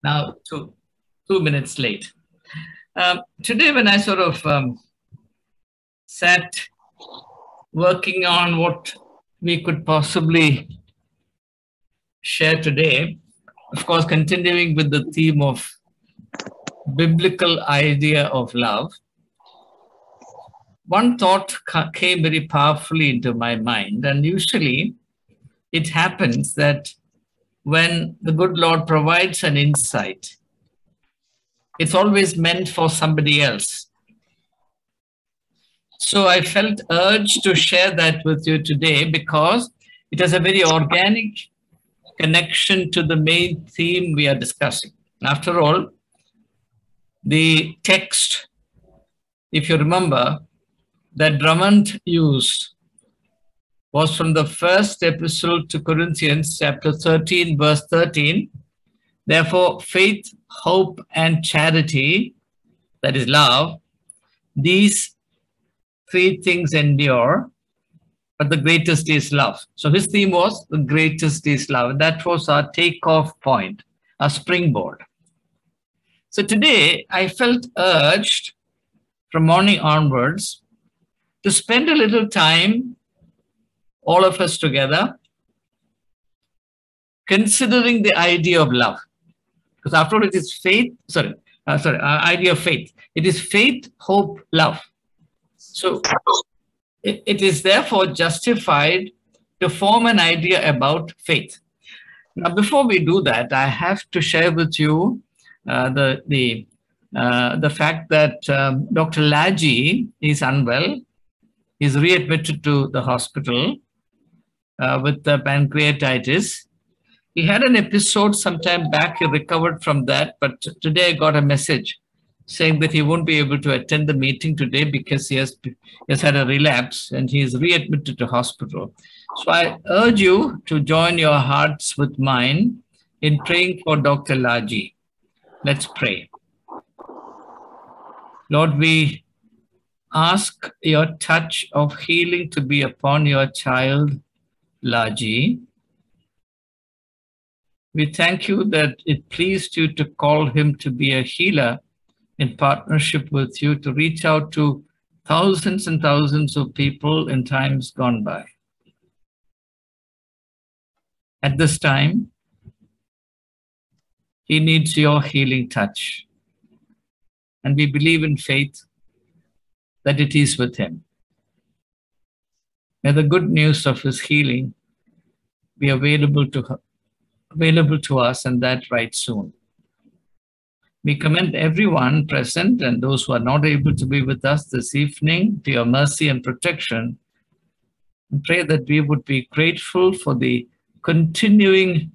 Now, 2 minutes late. Today, when I sort of sat working on what we could possibly share today, of course, continuing with the theme of biblical idea of love, one thought came very powerfully into my mind. And usually it happens that when the good Lord provides an insight, it's always meant for somebody else. So I felt urged to share that with you today because it has a very organic connection to the main theme we are discussing. After all, the text, if you remember, that Drummond used was from the first epistle to Corinthians, chapter 13, verse 13. Therefore, faith, hope, and charity, that is love, these three things endure, but the greatest is love. So his theme was the greatest is love. And that was our takeoff point, our springboard. So today I felt urged from morning onwards to spend a little time, all of us together, considering the idea of love. Because after all, it is faith, idea of faith. It is faith, hope, love. So it is therefore justified to form an idea about faith. Now, before we do that, I have to share with you the fact that Dr. Laji is unwell. He's readmitted to the hospital with pancreatitis. He had an episode sometime back. He recovered from that, but today I got a message saying that he won't be able to attend the meeting today because he has had a relapse and he is readmitted to hospital. So I urge you to join your hearts with mine in praying for Dr. Laji. Let's pray. Lord, we ask your touch of healing to be upon your child, Laji. We thank you that it pleased you to call him to be a healer in partnership with you to reach out to thousands and thousands of people in times gone by. At this time, he needs your healing touch. And we believe in faith that it is with him. May the good news of his healing be available to us, and that right soon. We commend everyone present and those who are not able to be with us this evening to your mercy and protection, and pray that we would be grateful for the continuing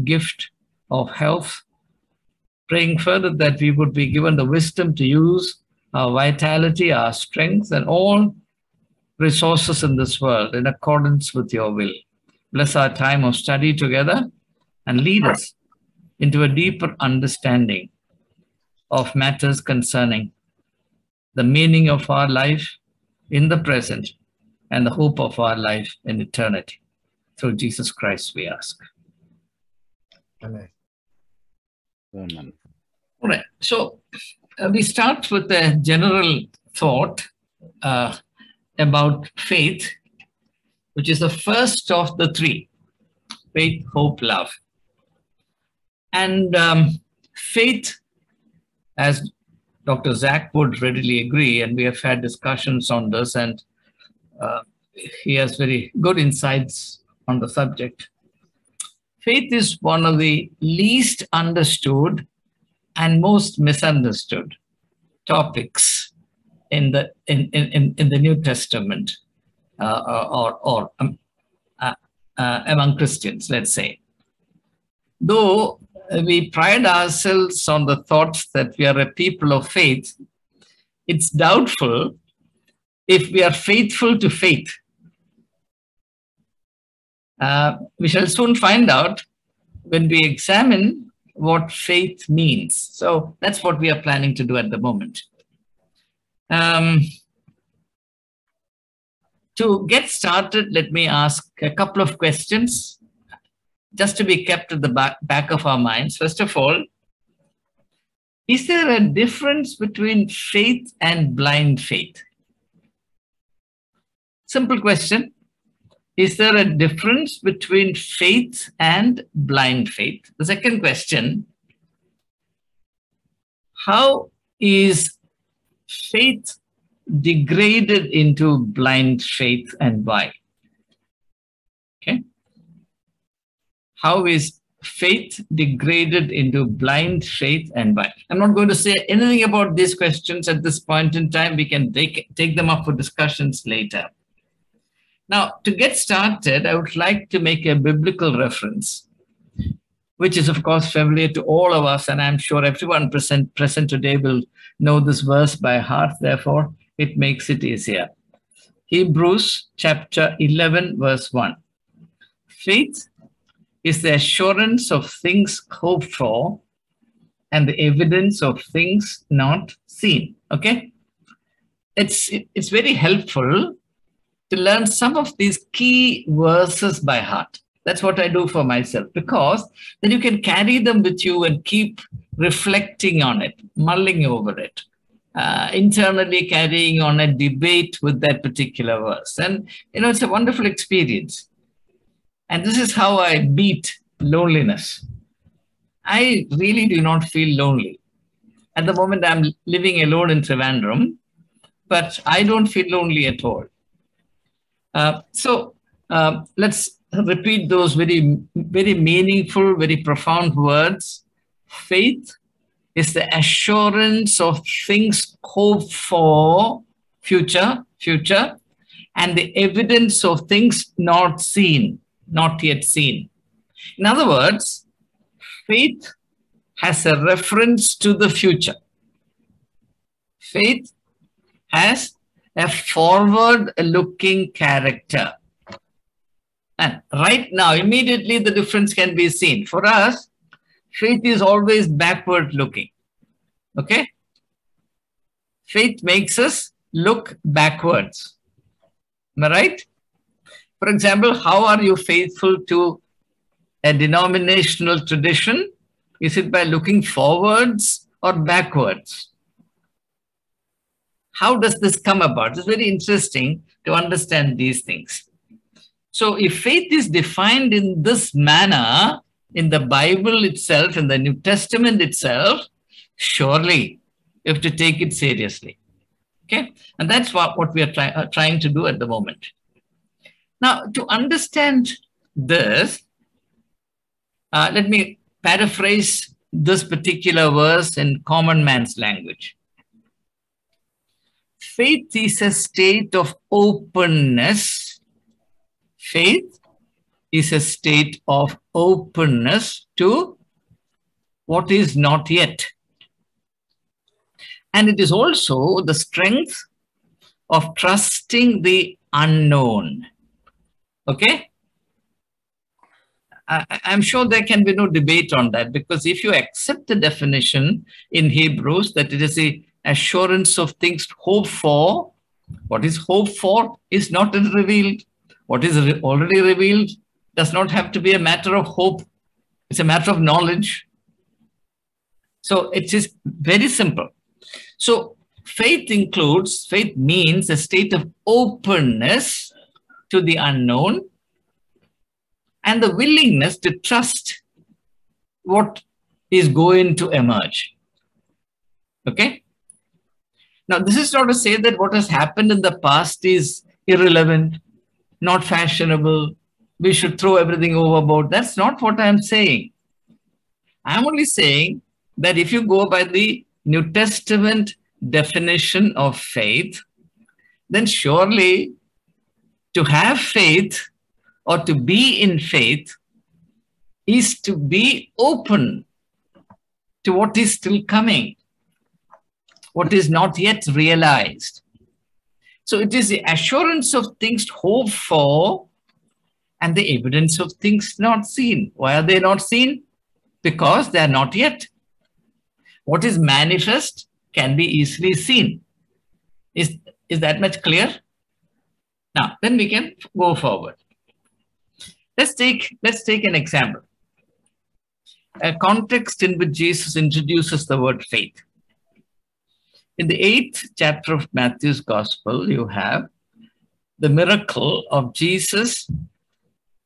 gift of health, praying further that we would be given the wisdom to use our vitality, our strength, and all resources in this world in accordance with your will. Bless our time of study together and lead us into a deeper understanding of matters concerning the meaning of our life in the present and the hope of our life in eternity. Through Jesus Christ, we ask. Amen. Amen. All right. So we start with a general thought about faith, which is the first of the three: faith, hope, love. And faith, as Dr. Zach would readily agree, and we have had discussions on this, and he has very good insights on the subject. Faith is one of the least understood and most misunderstood topics in the New Testament or among Christians, let's say. Though we pride ourselves on the thoughts that we are a people of faith, it's doubtful if we are faithful to faith. We shall soon find out when we examine what faith means. So that's what we are planning to do at the moment. To get started, let me ask a couple of questions just to be kept at the back of our minds. First of all, is there a difference between faith and blind faith? Simple question. Is there a difference between faith and blind faith? The second question, how is faith degraded into blind faith and why? Okay. How is faith degraded into blind faith and why? I'm not going to say anything about these questions at this point in time. We can take them up for discussions later. Now, to get started, I would like to make a biblical reference, which is, of course, familiar to all of us, and I'm sure everyone present today will know this verse by heart. Therefore, it makes it easier. Hebrews chapter 11, verse 1. Faith is the assurance of things hoped for and the evidence of things not seen. Okay? It's very helpful to learn some of these key verses by heart. That's what I do for myself, because then you can carry them with you and keep reflecting on it, mulling over it, internally carrying on a debate with that particular verse. And, it's a wonderful experience. And this is how I beat loneliness. I really do not feel lonely. At the moment, I'm living alone in Trivandrum, but I don't feel lonely at all. So let's repeat those very, very meaningful, very profound words. Faith is the assurance of things hoped for, future, and the evidence of things not seen, not yet seen. In other words, faith has a reference to the future. Faith has a forward-looking character. And right now, immediately the difference can be seen. For us, faith is always backward-looking. Okay? Faith makes us look backwards. Am I right? For example, how are you faithful to a denominational tradition? Is it by looking forwards or backwards? How does this come about? It's very interesting to understand these things. So if faith is defined in this manner, in the Bible itself, in the New Testament itself, surely you have to take it seriously. Okay? And that's what we are trying to do at the moment. Now, to understand this, let me paraphrase this particular verse in common man's language. Faith is a state of openness. Faith is a state of openness to what is not yet. And it is also the strength of trusting the unknown. Okay? I'm sure there can be no debate on that, because if you accept the definition in Hebrews that it is the assurance of things hoped for, what is hoped for is not revealed. What is already revealed does not have to be a matter of hope. It's a matter of knowledge. So it is very simple. So faith means a state of openness to the unknown and the willingness to trust what is going to emerge. Okay? Now, this is not to say that what has happened in the past is irrelevant, not fashionable, we should throw everything overboard. That's not what I'm saying. I'm only saying that if you go by the New Testament definition of faith, then surely to have faith or to be in faith is to be open to what is still coming, what is not yet realized. So it is the assurance of things hoped for and the evidence of things not seen. Why are they not seen? Because they are not yet. What is manifest can be easily seen. Is that much clear? Now, then we can go forward. Let's take an example. a context in which Jesus introduces the word faith. In the 8th chapter of Matthew's Gospel, you have the miracle of Jesus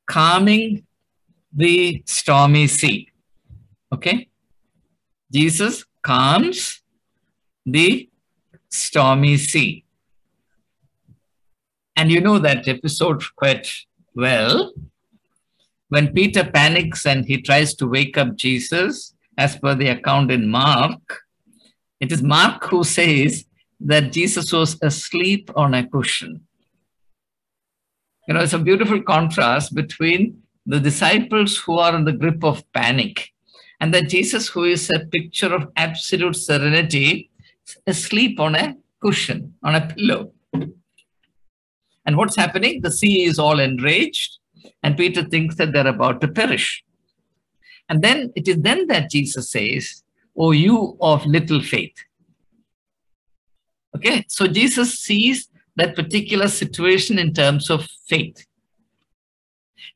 calming the stormy sea. Okay? Jesus calms the stormy sea. And you know that episode quite well. When Peter panics and he tries to wake up Jesus, as per the account in Mark, it is Mark who says that Jesus was asleep on a cushion. You know, it's a beautiful contrast between the disciples who are in the grip of panic and that Jesus, who is a picture of absolute serenity, asleep on a cushion, on a pillow. And what's happening? The sea is all enraged, and Peter thinks that they're about to perish. And then it is then that Jesus says, "O you of little faith." Okay, so Jesus sees that particular situation in terms of faith.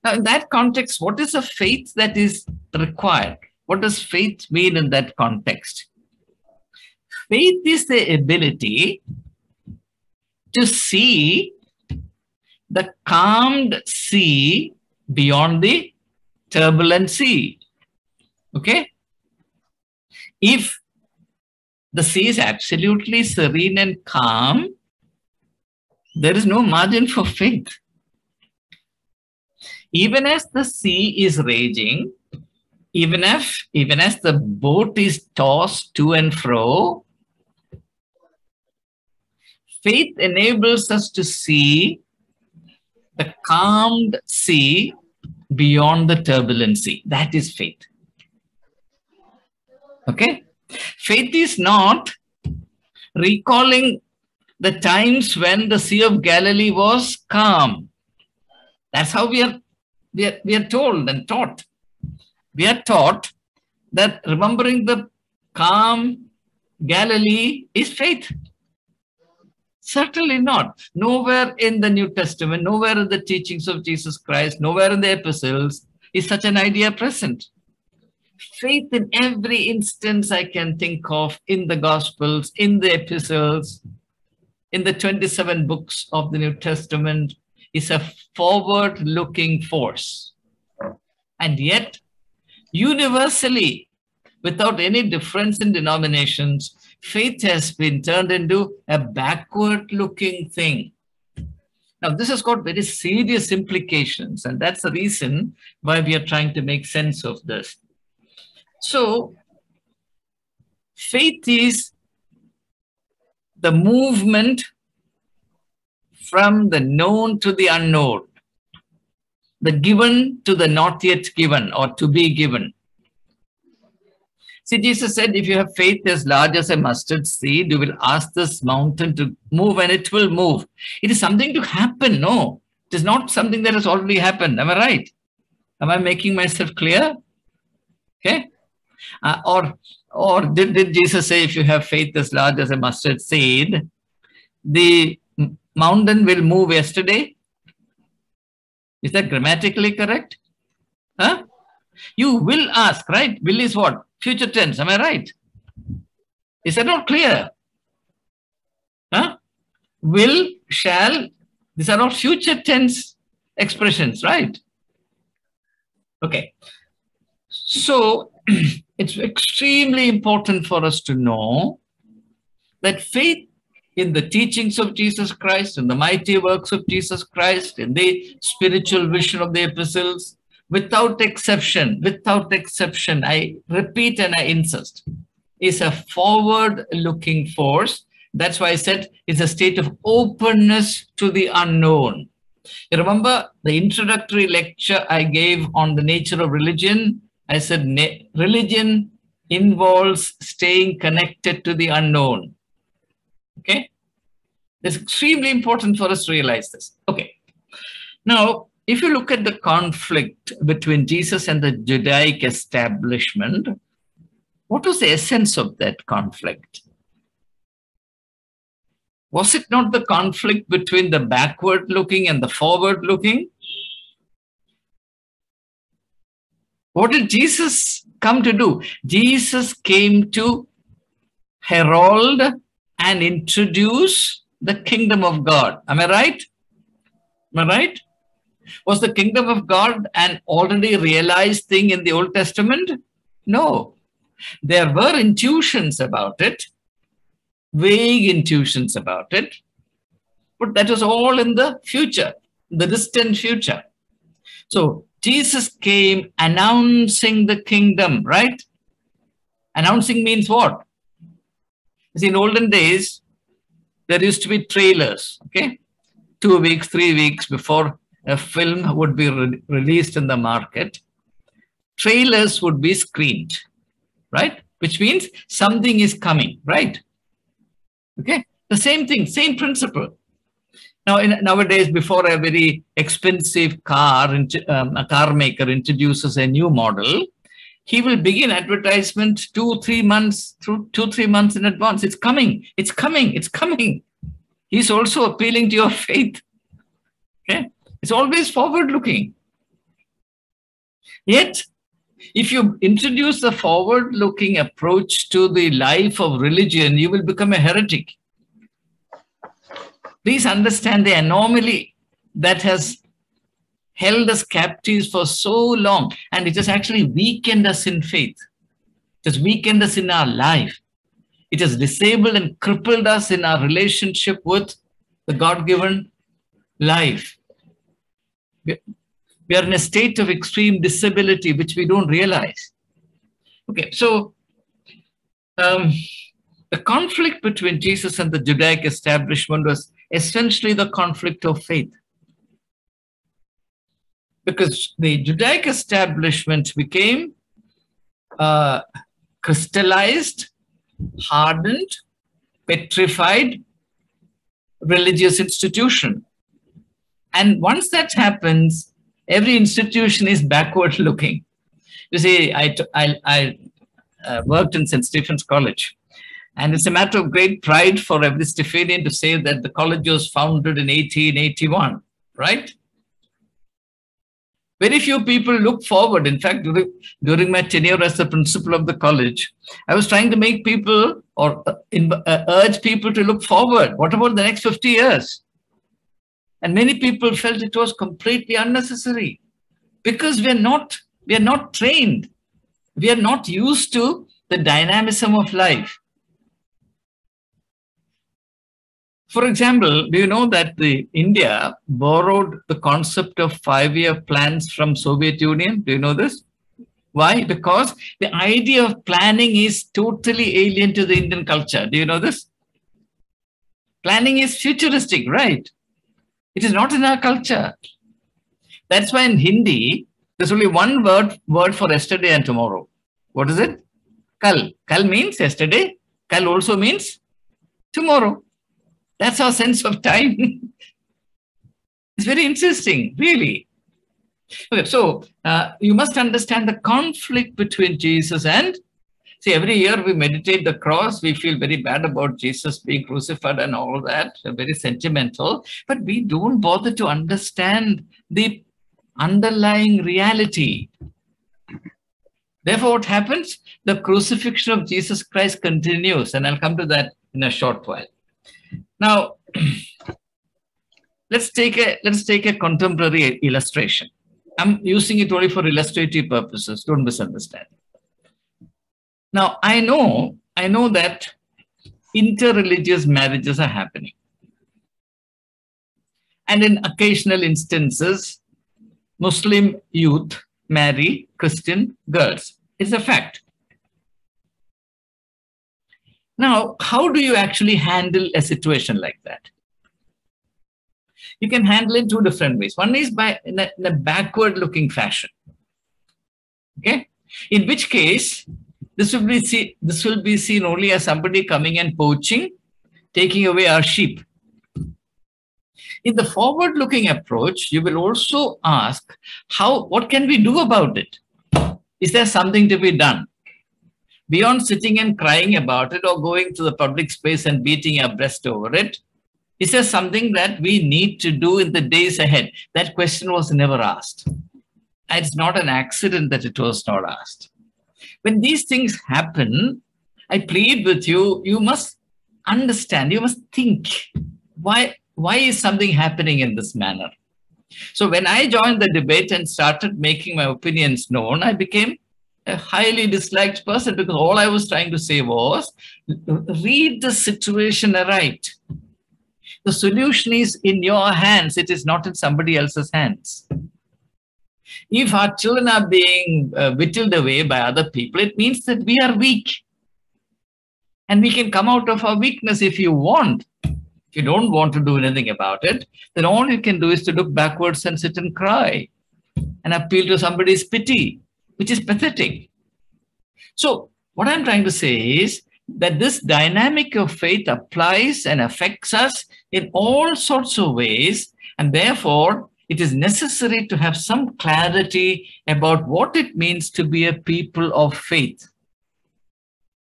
Now, in that context, what is the faith that is required? What does faith mean in that context? Faith is the ability to see the calmed sea beyond the turbulent sea. Okay? If the sea is absolutely serene and calm, there is no margin for faith. Even as the sea is raging, even as the boat is tossed to and fro, faith enables us to see the calmed sea beyond the turbulent sea. That is faith. Okay? Faith is not recalling the times when the Sea of Galilee was calm. That's how we are told and taught. We are taught that remembering the calm Galilee is faith. Certainly not. Nowhere in the New Testament, nowhere in the teachings of Jesus Christ, nowhere in the epistles is such an idea present. Faith in every instance I can think of in the Gospels, in the epistles, in the 27 books of the New Testament is a forward-looking force. And yet, universally, without any difference in denominations, faith has been turned into a backward-looking thing. Now, this has got very serious implications, and that's the reason why we are trying to make sense of this. So, faith is the movement from the known to the unknown, the given to the not yet given or to be given. See, Jesus said, if you have faith as large as a mustard seed, you will ask this mountain to move and it will move. It is something to happen. No, it is not something that has already happened. Am I right? Am I making myself clear? Okay. Or did Jesus say, if you have faith as large as a mustard seed, the mountain will move yesterday? Is that grammatically correct? Huh? You will ask, right? Will is what? Future tense. Am I right? Is that not clear? Huh? Will, shall, these are all future tense expressions, right? Okay. So, it's extremely important for us to know that faith in the teachings of Jesus Christ, in the mighty works of Jesus Christ, in the spiritual vision of the epistles, without exception, I repeat and I insist, is a forward-looking force. That's why I said it's a state of openness to the unknown. You remember the introductory lecture I gave on the nature of religion? I said religion involves staying connected to the unknown. Okay? It's extremely important for us to realize this. Okay. Now, if you look at the conflict between Jesus and the Judaic establishment, what was the essence of that conflict? Was it not the conflict between the backward-looking and the forward-looking? What did Jesus come to do? Jesus came to herald and introduce the kingdom of God. Am I right? Am I right? Was the kingdom of God an already realized thing in the Old Testament? No. There were intuitions about it, vague intuitions about it, but that was all in the future, the distant future. So Jesus came announcing the kingdom, right? Announcing means what? See, in olden days, there used to be trailers, okay? 2 weeks, 3 weeks before a film would be released in the market, trailers would be screened, right? Which means something is coming, right? Okay, the same thing, same principle. Now, nowadays, before a very expensive car, a car maker introduces a new model, he will begin advertisement 2-3 months in advance. It's coming, it's coming, it's coming. He's also appealing to your faith. Okay, it's always forward-looking. Yet, if you introduce the forward-looking approach to the life of religion, you will become a heretic. Please understand the anomaly that has held us captives for so long, and it has actually weakened us in faith. It has weakened us in our life. It has disabled and crippled us in our relationship with the God-given life. We are in a state of extreme disability, which we don't realize. Okay, so the conflict between Jesus and the Judaic establishment was essentially the conflict of faith. Because the Judaic establishment became crystallized, hardened, petrified religious institution. And once that happens, every institution is backward looking. You see, I worked in St. Stephen's College. And it's a matter of great pride for every Stephanian to say that the college was founded in 1881, right? Very few people look forward. In fact, during my tenure as the principal of the college, I was trying to make people or urge people to look forward. What about the next 50 years? And many people felt it was completely unnecessary because we are not trained. We are not used to the dynamism of life. For example, do you know that India borrowed the concept of 5-year plans from Soviet Union? Do you know this? Why? Because the idea of planning is totally alien to the Indian culture. Do you know this? Planning is futuristic, right? It is not in our culture. That's why in Hindi, there's only one word for yesterday and tomorrow. What is it? Kal. Kal means yesterday. Kal also means tomorrow. That's our sense of time. It's very interesting, really. Okay, so you must understand the conflict between Jesus and, see, every year we meditate the cross, we feel very bad about Jesus being crucified and all that, very sentimental, but we don't bother to understand the underlying reality. Therefore, what happens? The crucifixion of Jesus Christ continues, and I'll come to that in a short while. Now, let's take a contemporary illustration. I'm using it only for illustrative purposes. Don't misunderstand. Now, I know that interreligious marriages are happening. And in occasional instances, Muslim youth marry Christian girls. It's a fact. Now, how do you actually handle a situation like that? You can handle it in two different ways. One is in a backward-looking fashion. Okay? In which case, this will be seen only as somebody coming and poaching, taking away our sheep. In the forward-looking approach, you will also ask, what can we do about it? Is there something to be done? Beyond sitting and crying about it or going to the public space and beating our breast over it, is there something that we need to do in the days ahead? That question was never asked. it's not an accident that it was not asked. When these things happen, I plead with you, you must understand, you must think, why is something happening in this manner? So when I joined the debate and started making my opinions known, I became a highly disliked person because all I was trying to say was, read the situation aright. The solution is in your hands. It is not in somebody else's hands. If our children are being whittled away by other people, it means that we are weak. And we can come out of our weakness if you want. If you don't want to do anything about it, then all you can do is to look backwards and sit and cry and appeal to somebody's pity, which is pathetic. So what I'm trying to say is that this dynamic of faith applies and affects us in all sorts of ways, and therefore it is necessary to have some clarity about what it means to be a people of faith.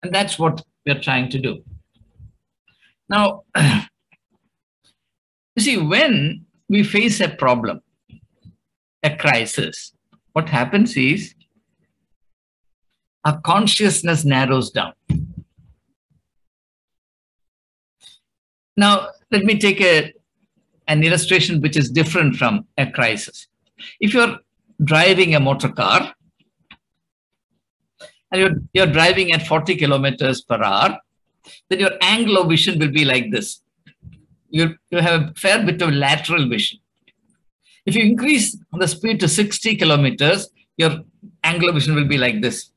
And that's what we're trying to do. Now, you see, when we face a problem, a crisis, what happens is our consciousness narrows down. Now, let me take an illustration which is different from a crisis. If you're driving a motor car and you're driving at 40 kilometers per hour, then your angle of vision will be like this. You have a fair bit of lateral vision. If you increase the speed to 60 kilometers, your angle of vision will be like this.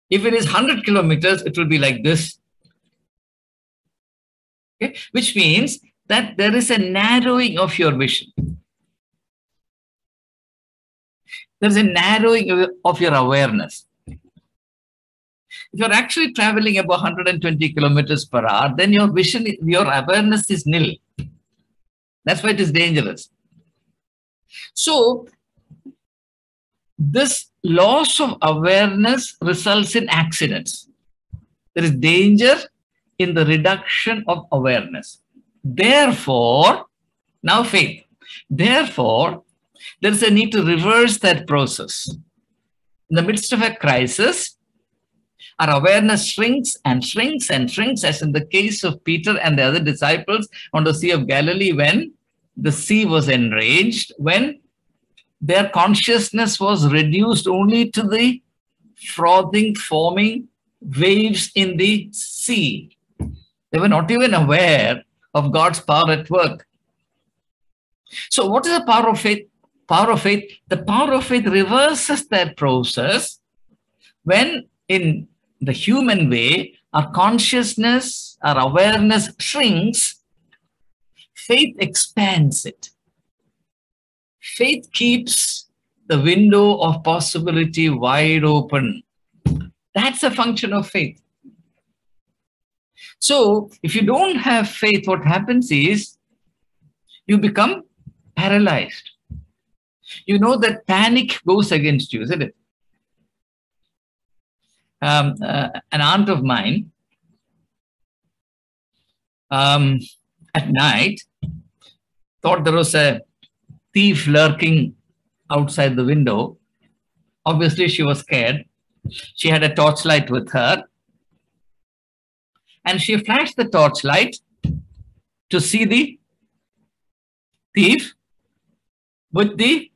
If it is 100 kilometers, it will be like this. Okay? Which means that there is a narrowing of your vision. There is a narrowing of your awareness. If you're actually traveling about 120 kilometers per hour, then your vision, your awareness is nil. That's why it is dangerous. So, this loss of awareness results in accidents. There is danger in the reduction of awareness. Therefore, now faith. Therefore, there is a need to reverse that process. In the midst of a crisis, our awareness shrinks and shrinks and shrinks, as in the case of Peter and the other disciples on the Sea of Galilee when the sea was enraged, when their consciousness was reduced only to the frothing, foaming waves in the sea. They were not even aware of God's power at work. So what is the power of faith? Power of faith. The power of faith reverses that process when in the human way, our consciousness, our awareness shrinks, faith expands it. Faith keeps the window of possibility wide open. That's a function of faith. So, if you don't have faith, what happens is you become paralyzed. You know that panic goes against you, isn't it? An aunt of mine, at night, thought there was a thief lurking outside the window. Obviously, she was scared. She had a torchlight with her. And she flashed the torchlight to see the thief with the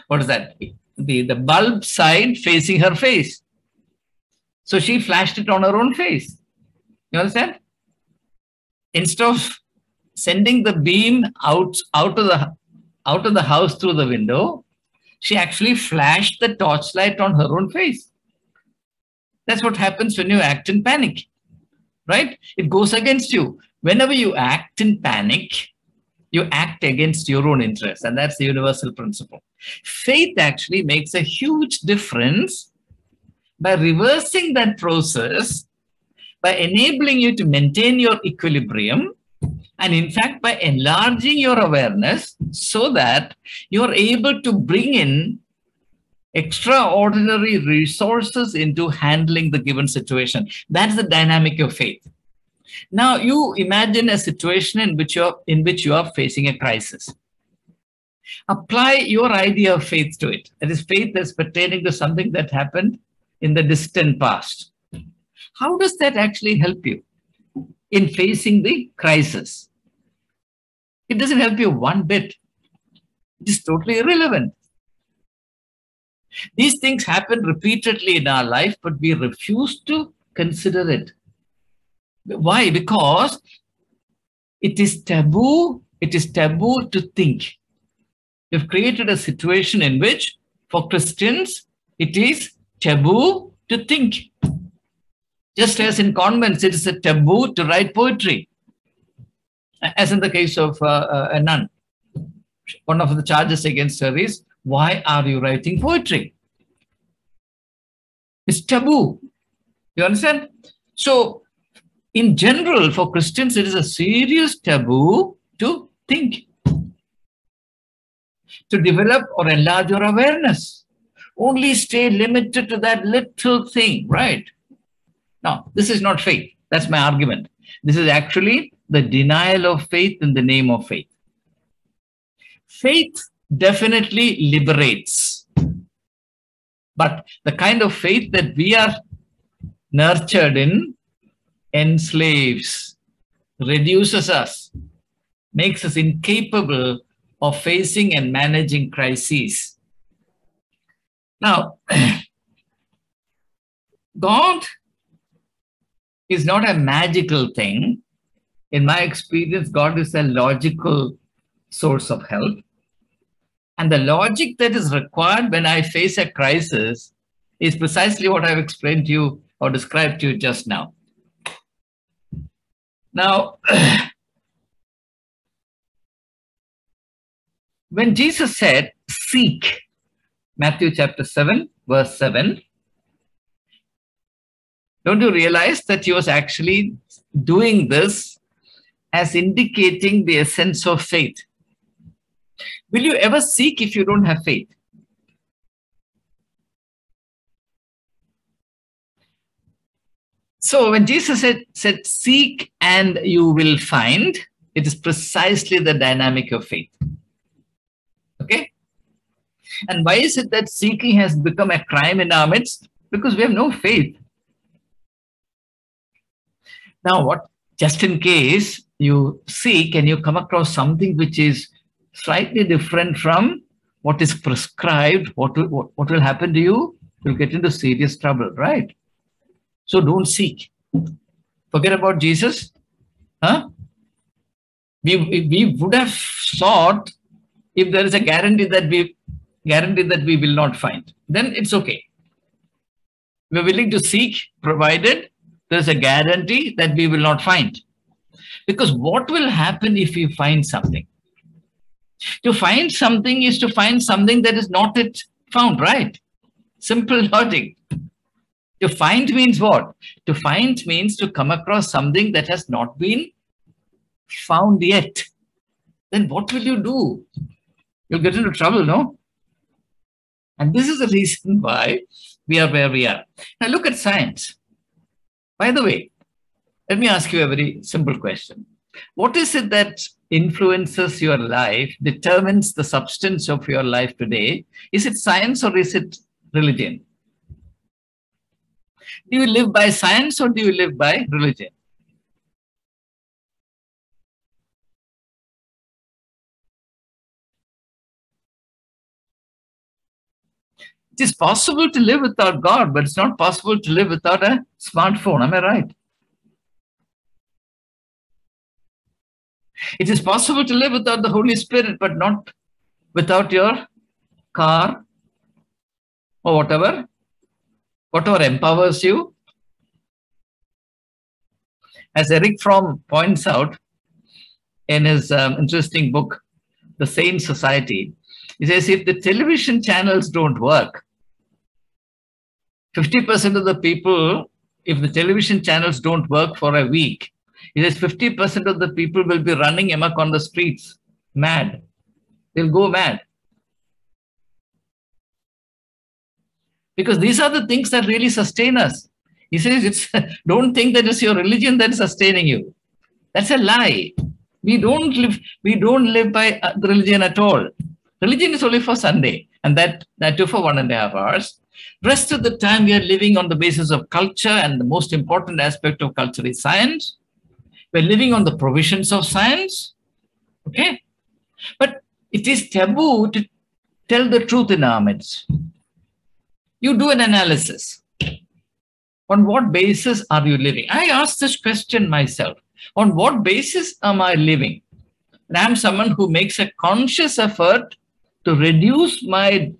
what is that? The bulb side facing her face. So she flashed it on her own face. You understand? Instead of sending the beam out of the house through the window, she actually flashed the torchlight on her own face. That's what happens when you act in panic, right? It goes against you. Whenever you act in panic, you act against your own interests, and that's the universal principle. Faith actually makes a huge difference by reversing that process, by enabling you to maintain your equilibrium, and in fact, by enlarging your awareness so that you're able to bring in extraordinary resources into handling the given situation. That's the dynamic of faith. Now, you imagine a situation in which you are facing a crisis. Apply your idea of faith to it. That is, faith that's pertaining to something that happened in the distant past. How does that actually help you in facing the crisis? It doesn't help you one bit. It is totally irrelevant. These things happen repeatedly in our life, but we refuse to consider it. Why? Because it is taboo. It is taboo to think. You've created a situation in which, for Christians, it is taboo to think. Just as in convents, it is a taboo to write poetry, as in the case of a nun. One of the charges against her is, why are you writing poetry? It's taboo. You understand? So, in general, for Christians, it is a serious taboo to think, to develop or enlarge your awareness. Only stay limited to that little thing, right? Now, this is not faith. That's my argument. This is actually the denial of faith in the name of faith. Faith definitely liberates. But the kind of faith that we are nurtured in enslaves, reduces us, makes us incapable of facing and managing crises. Now, God is not a magical thing. In my experience, God is a logical source of help. And the logic that is required when I face a crisis is precisely what I've explained to you or described to you just now. Now, when Jesus said, seek, Matthew chapter 7, verse 7, don't you realize that he was actually doing this as indicating the essence of faith? Will you ever seek if you don't have faith? So when Jesus said, seek and you will find, it is precisely the dynamic of faith. Okay? And why is it that seeking has become a crime in our midst? Because we have no faith. Now what? Just in case you seek and you come across something which is slightly different from what is prescribed, what will happen to you? You'll get into serious trouble, right? So don't seek. Forget about Jesus. Huh? We would have sought if there is a guarantee that we will not find. Then it's okay. We're willing to seek provided there's a guarantee that we will not find. Because what will happen if you find something? To find something is to find something that is not yet found, right? Simple logic. To find means what? To find means to come across something that has not been found yet. Then what will you do? You'll get into trouble, no? And this is the reason why we are where we are. Now look at science. By the way, let me ask you a very simple question. What is it that influences your life, determines the substance of your life today? Is it science or is it religion? Do you live by science or do you live by religion? It is possible to live without God, but it's not possible to live without a smartphone. Am I right? It is possible to live without the Holy Spirit, but not without your car or whatever empowers you. As Eric Fromm points out in his interesting book, The Sane Society, he says if the television channels don't work, 50% of the people, if the television channels don't work for a week, he says 50% of the people will be running amok on the streets, mad. They'll go mad. Because these are the things that really sustain us. He says, don't think that it's your religion that is sustaining you. That's a lie. We don't live by the religion at all. Religion is only for Sunday, and that too for 1.5 hours. Rest of the time we are living on the basis of culture, and the most important aspect of culture is science. We're living on the provisions of science. Okay? But it is taboo to tell the truth in our midst. You do an analysis. On what basis are you living? I ask this question myself. On what basis am I living? And I'm someone who makes a conscious effort to reduce my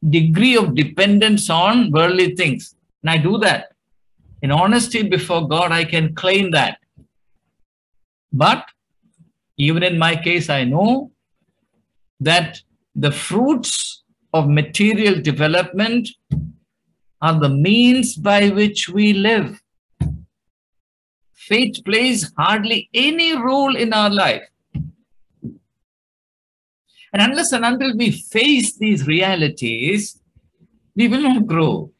degree of dependence on worldly things. And I do that. In honesty before God, I can claim that. But even in my case, I know that the fruits of material development are the means by which we live. Faith plays hardly any role in our life. And unless and until we face these realities, we will not grow.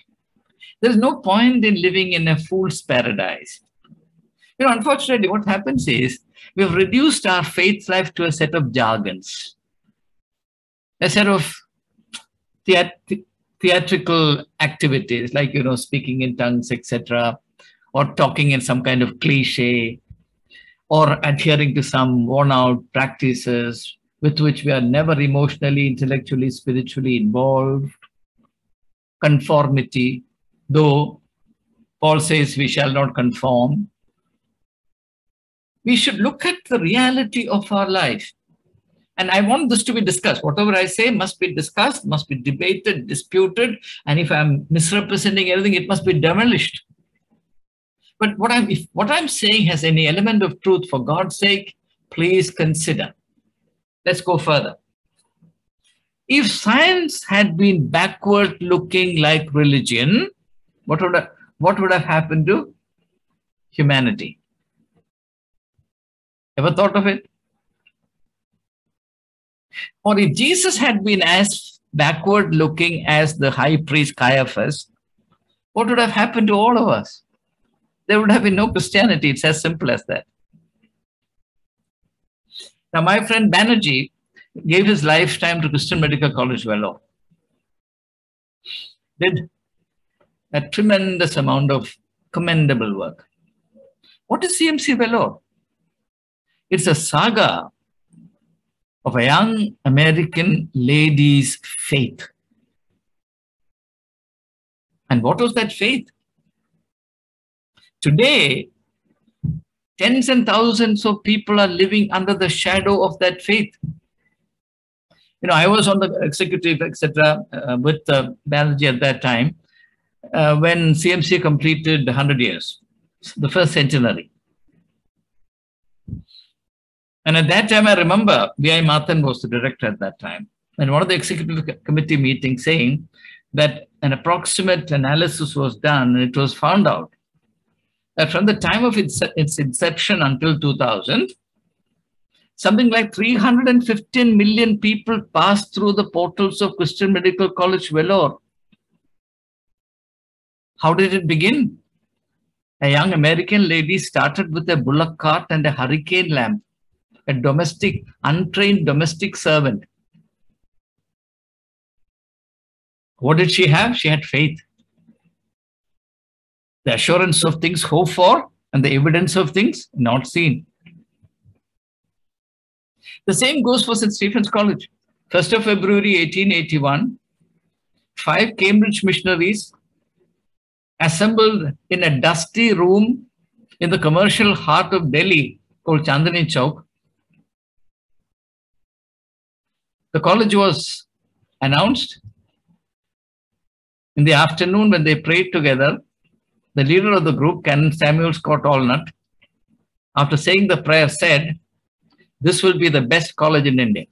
There's no point in living in a fool's paradise. Unfortunately, what happens is we've reduced our faith life to a set of jargons, a set of theatrical activities like, speaking in tongues, etc., or talking in some kind of cliche, or adhering to some worn-out practices with which we are never emotionally, intellectually, spiritually involved. Conformity, though Paul says we shall not conform. We should look at the reality of our life. And I want this to be discussed. Whatever I say must be discussed, must be debated, disputed. And if I'm misrepresenting anything, it must be demolished. But what I'm saying has any element of truth, for God's sake, please consider. Let's go further. If science had been backward looking like religion, what would have happened to humanity? Ever thought of it? Or if Jesus had been as backward looking as the high priest Caiaphas, what would have happened to all of us? There would have been no Christianity. It's as simple as that. Now, my friend Banerjee gave his lifetime to Christian Medical College, Vellore. Did a tremendous amount of commendable work. What is CMC Vellore? It's a saga of a young American lady's faith. And what was that faith? Today, tens and thousands of people are living under the shadow of that faith. I was on the executive, etc., with Banerjee at that time when CMC completed 100 years, the first centenary. And at that time, I remember V.I. Mathan was the director at that time. And one of the executive committee meetings saying that an approximate analysis was done, and it was found out that from the time of its inception until 2000, something like 315 million people passed through the portals of Christian Medical College, Vellore. How did it begin? A young American lady started with a bullock cart and a hurricane lamp, a domestic, untrained domestic servant. What did she have? She had faith. The assurance of things hoped for and the evidence of things not seen. The same goes for St. Stephen's College. 1st of February 1881, 5 Cambridge missionaries assembled in a dusty room in the commercial heart of Delhi called Chandni Chowk. The college was announced. In the afternoon, when they prayed together, the leader of the group, Canon Samuel Scott Allnut, after saying the prayer, said, "This will be the best college in India."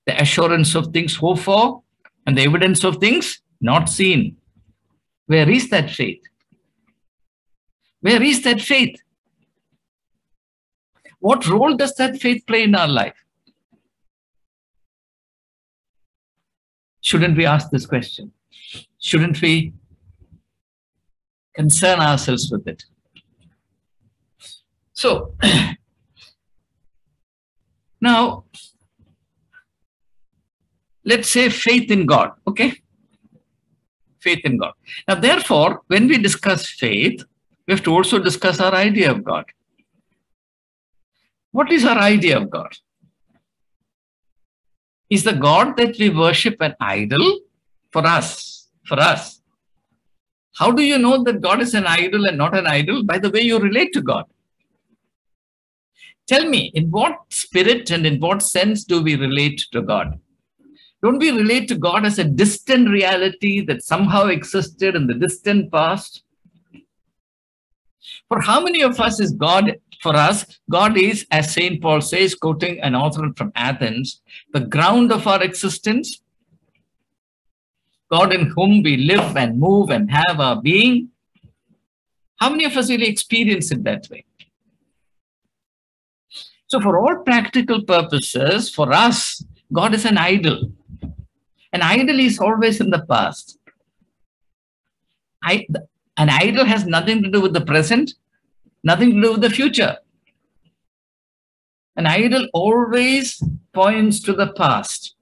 The assurance of things hoped for and the evidence of things not seen. Where is that faith? Where is that faith? What role does that faith play in our life? Shouldn't we ask this question? Shouldn't we concern ourselves with it? So, now, let's say faith in God, okay? Faith in God. Now, therefore, when we discuss faith, we have to also discuss our idea of God. What is our idea of God? Is the God that we worship an idol for us? For us. How do you know that God is an idol and not an idol? By the way you relate to God. Tell me, in what spirit and in what sense do we relate to God? Don't we relate to God as a distant reality that somehow existed in the distant past? For how many of us is God? For us, God is, as St. Paul says, quoting an author from Athens, the ground of our existence, God in whom we live and move and have our being. How many of us really experience it that way? So for all practical purposes, for us, God is an idol. An idol is always in the past. An idol has nothing to do with the present, nothing to do with the future. An idol always points to the past.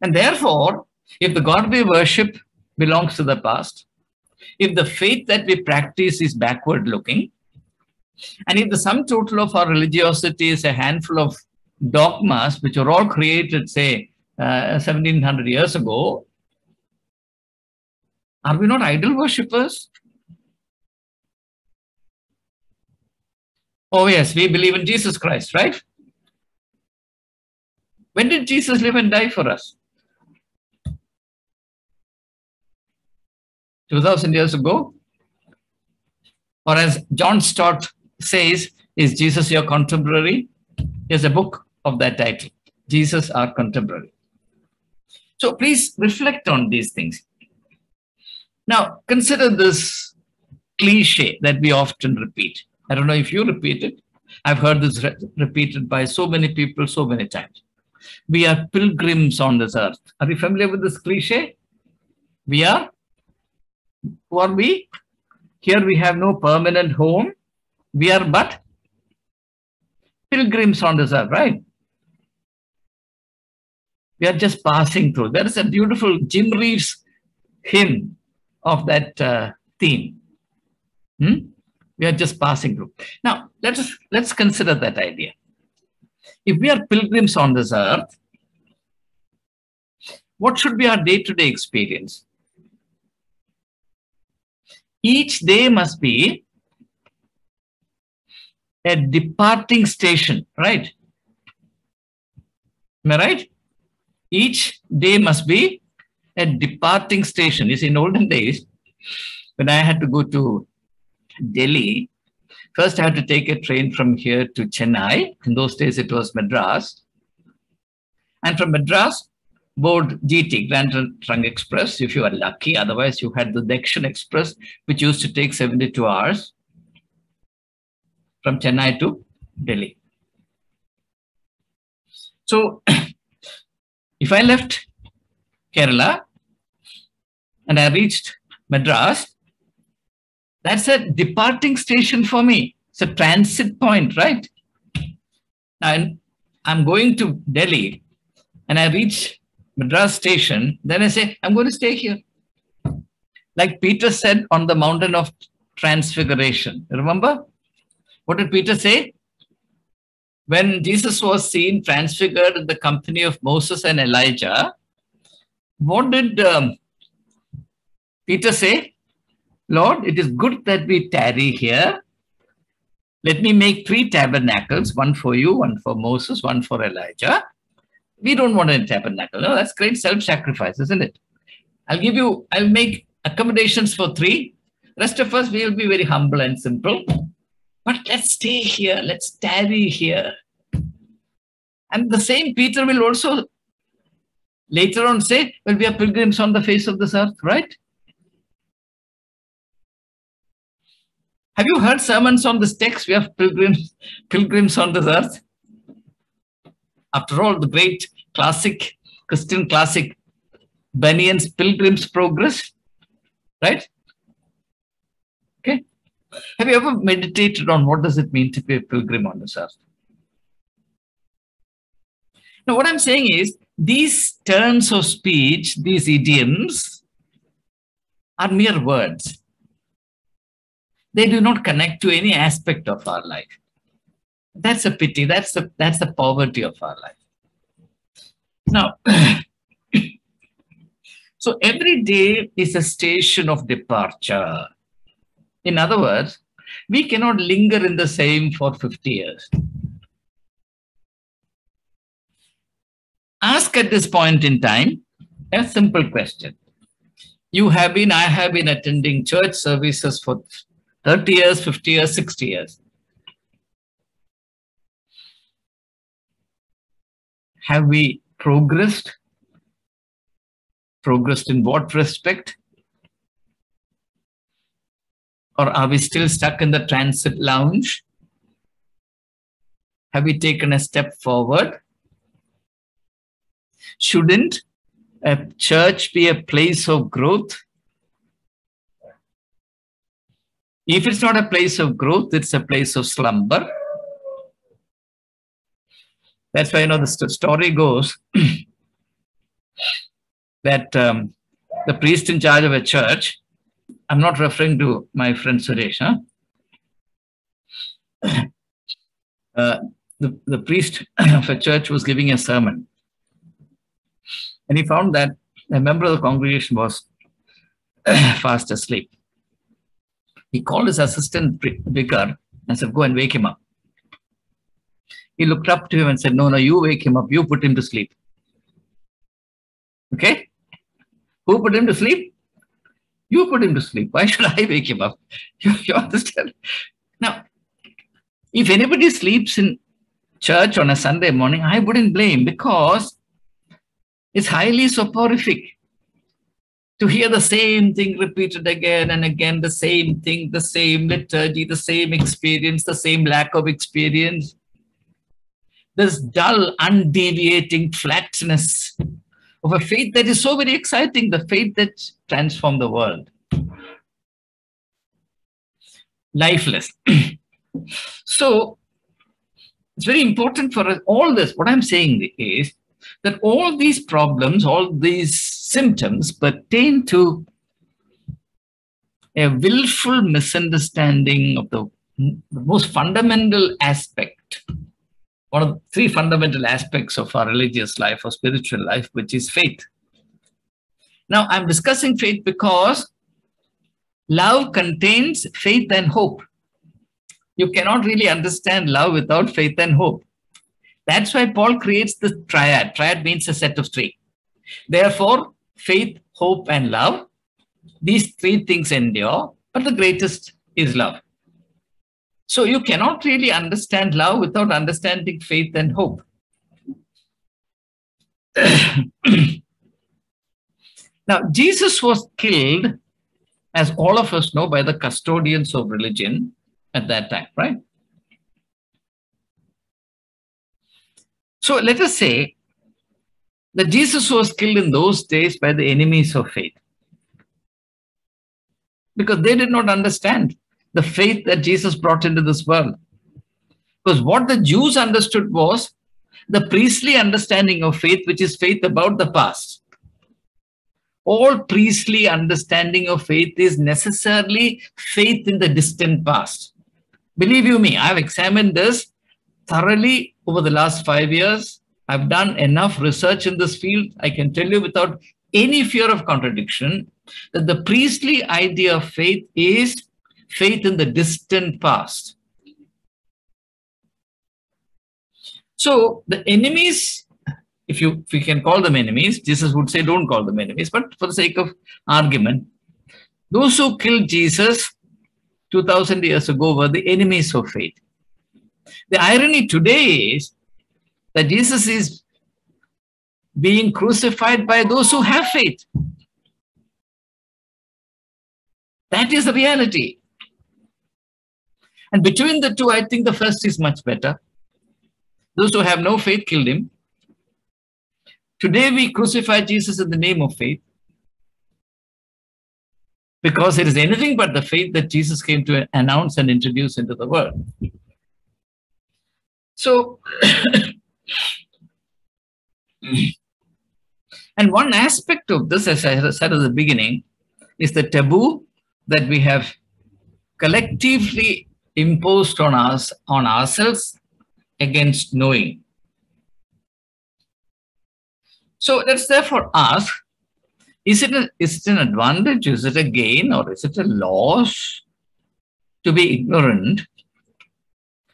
And therefore, if the God we worship belongs to the past, if the faith that we practice is backward looking, and if the sum total of our religiosity is a handful of dogmas which were all created, say, 1700 years ago, are we not idol worshippers? Oh yes, we believe in Jesus Christ, right? When did Jesus live and die for us? 2000 years ago? Or as John Stott says, is Jesus your contemporary? There's a book of that title, Jesus our contemporary. So please reflect on these things. Now, consider this cliche that we often repeat. I don't know if you repeat it. I've heard this repeated by so many people so many times. We are pilgrims on this earth. Are you familiar with this cliche? We are? Who are we? Here we have no permanent home. We are but pilgrims on this earth, right? We are just passing through. There is a beautiful Jim Reeves hymn of that theme. We are just passing through. Now, let's consider that idea. If we are pilgrims on this earth, what should be our day-to-day experience? Each day must be a departing station, right? Am I right? Each day must be a departing station. You see, in olden days, when I had to go to Delhi, first I had to take a train from here to Chennai. In those days, it was Madras. And from Madras, board GT, Grand Trunk Express, if you are lucky. Otherwise, you had the Dakshin Express, which used to take 72 hours from Chennai to Delhi. So, if I left Kerala and I reached Madras, that's a departing station for me. It's a transit point, right? Now, I'm going to Delhi and I reach Madras station, then I say, I'm going to stay here. Like Peter said on the mountain of transfiguration. Remember? What did Peter say? When Jesus was seen transfigured in the company of Moses and Elijah, what did Peter say? Lord, it is good that we tarry here. Let me make 3 tabernacles, one for you, one for Moses, one for Elijah. We don't want a tabernacle. No, that's great self-sacrifice, isn't it? I'll make accommodations for 3. Rest of us, we'll be very humble and simple. But let's stay here. Let's tarry here. And the same Peter will also later on say, well, we are pilgrims on the face of this earth, right? Have you heard sermons on this text? We are pilgrims on this earth. After all, the great classic, Christian classic, Bunyan's Pilgrim's Progress, right? Okay. Have you ever meditated on what does it mean to be a pilgrim on this earth? Now, what I'm saying is these turns of speech, these idioms, are mere words. They do not connect to any aspect of our life. That's a pity. That's the poverty of our life. Now, so every day is a station of departure. In other words, we cannot linger in the same for 50 years. Ask at this point in time a simple question. I have been attending church services for 30 years, 50 years, 60 years. Have we progressed? Progressed in what respect? Or are we still stuck in the transit lounge? Have we taken a step forward? Shouldn't a church be a place of growth? If it's not a place of growth, it's a place of slumber. That's why, the story goes that the priest in charge of a church, I'm not referring to my friend Suresh, the priest of a church was giving a sermon. And he found that a member of the congregation was fast asleep. He called his assistant vicar and said, go and wake him up. He looked up to him and said, no, you wake him up. You put him to sleep. Okay? Who put him to sleep? You put him to sleep. Why should I wake him up? You understand? Now, if anybody sleeps in church on a Sunday morning, I wouldn't blame, because it's highly soporific to hear the same thing repeated again and again, the same thing, the same liturgy, the same experience, the same lack of experience. This dull, undeviating flatness of a faith that is so very exciting, the faith that transformed the world. Lifeless. So, it's very important for us, all this, what I'm saying is that all these problems, all these symptoms pertain to a willful misunderstanding of the most fundamental aspect, one of the three fundamental aspects of our religious life or spiritual life, which is faith. Now, I'm discussing faith because love contains faith and hope. You cannot really understand love without faith and hope. That's why Paul creates the triad. Triad means a set of three. Therefore, faith, hope, and love, these three things endure, but the greatest is love. So you cannot really understand love without understanding faith and hope. Now, Jesus was killed, as all of us know, by the custodians of religion at that time, right? So let us say that Jesus was killed in those days by the enemies of faith, because they did not understand the faith that Jesus brought into this world. Because what the Jews understood was the priestly understanding of faith, which is faith about the past. All priestly understanding of faith is necessarily faith in the distant past. Believe you me, I've examined this thoroughly over the last 5 years. I've done enough research in this field. I can tell you without any fear of contradiction that the priestly idea of faith is faith in the distant past. So the enemies, if we can call them enemies, Jesus would say don't call them enemies, but for the sake of argument, those who killed Jesus 2000 years ago were the enemies of faith. The irony today is that Jesus is being crucified by those who have faith. That is the reality. And between the two, I think the first is much better. Those who have no faith killed him. Today we crucify Jesus in the name of faith, because it is anything but the faith that Jesus came to announce and introduce into the world. So, And one aspect of this, as I said at the beginning, is the taboo that we have collectively imposed on us, on ourselves, against knowing. So let's therefore ask, is it an advantage, is it a gain, or is it a loss to be ignorant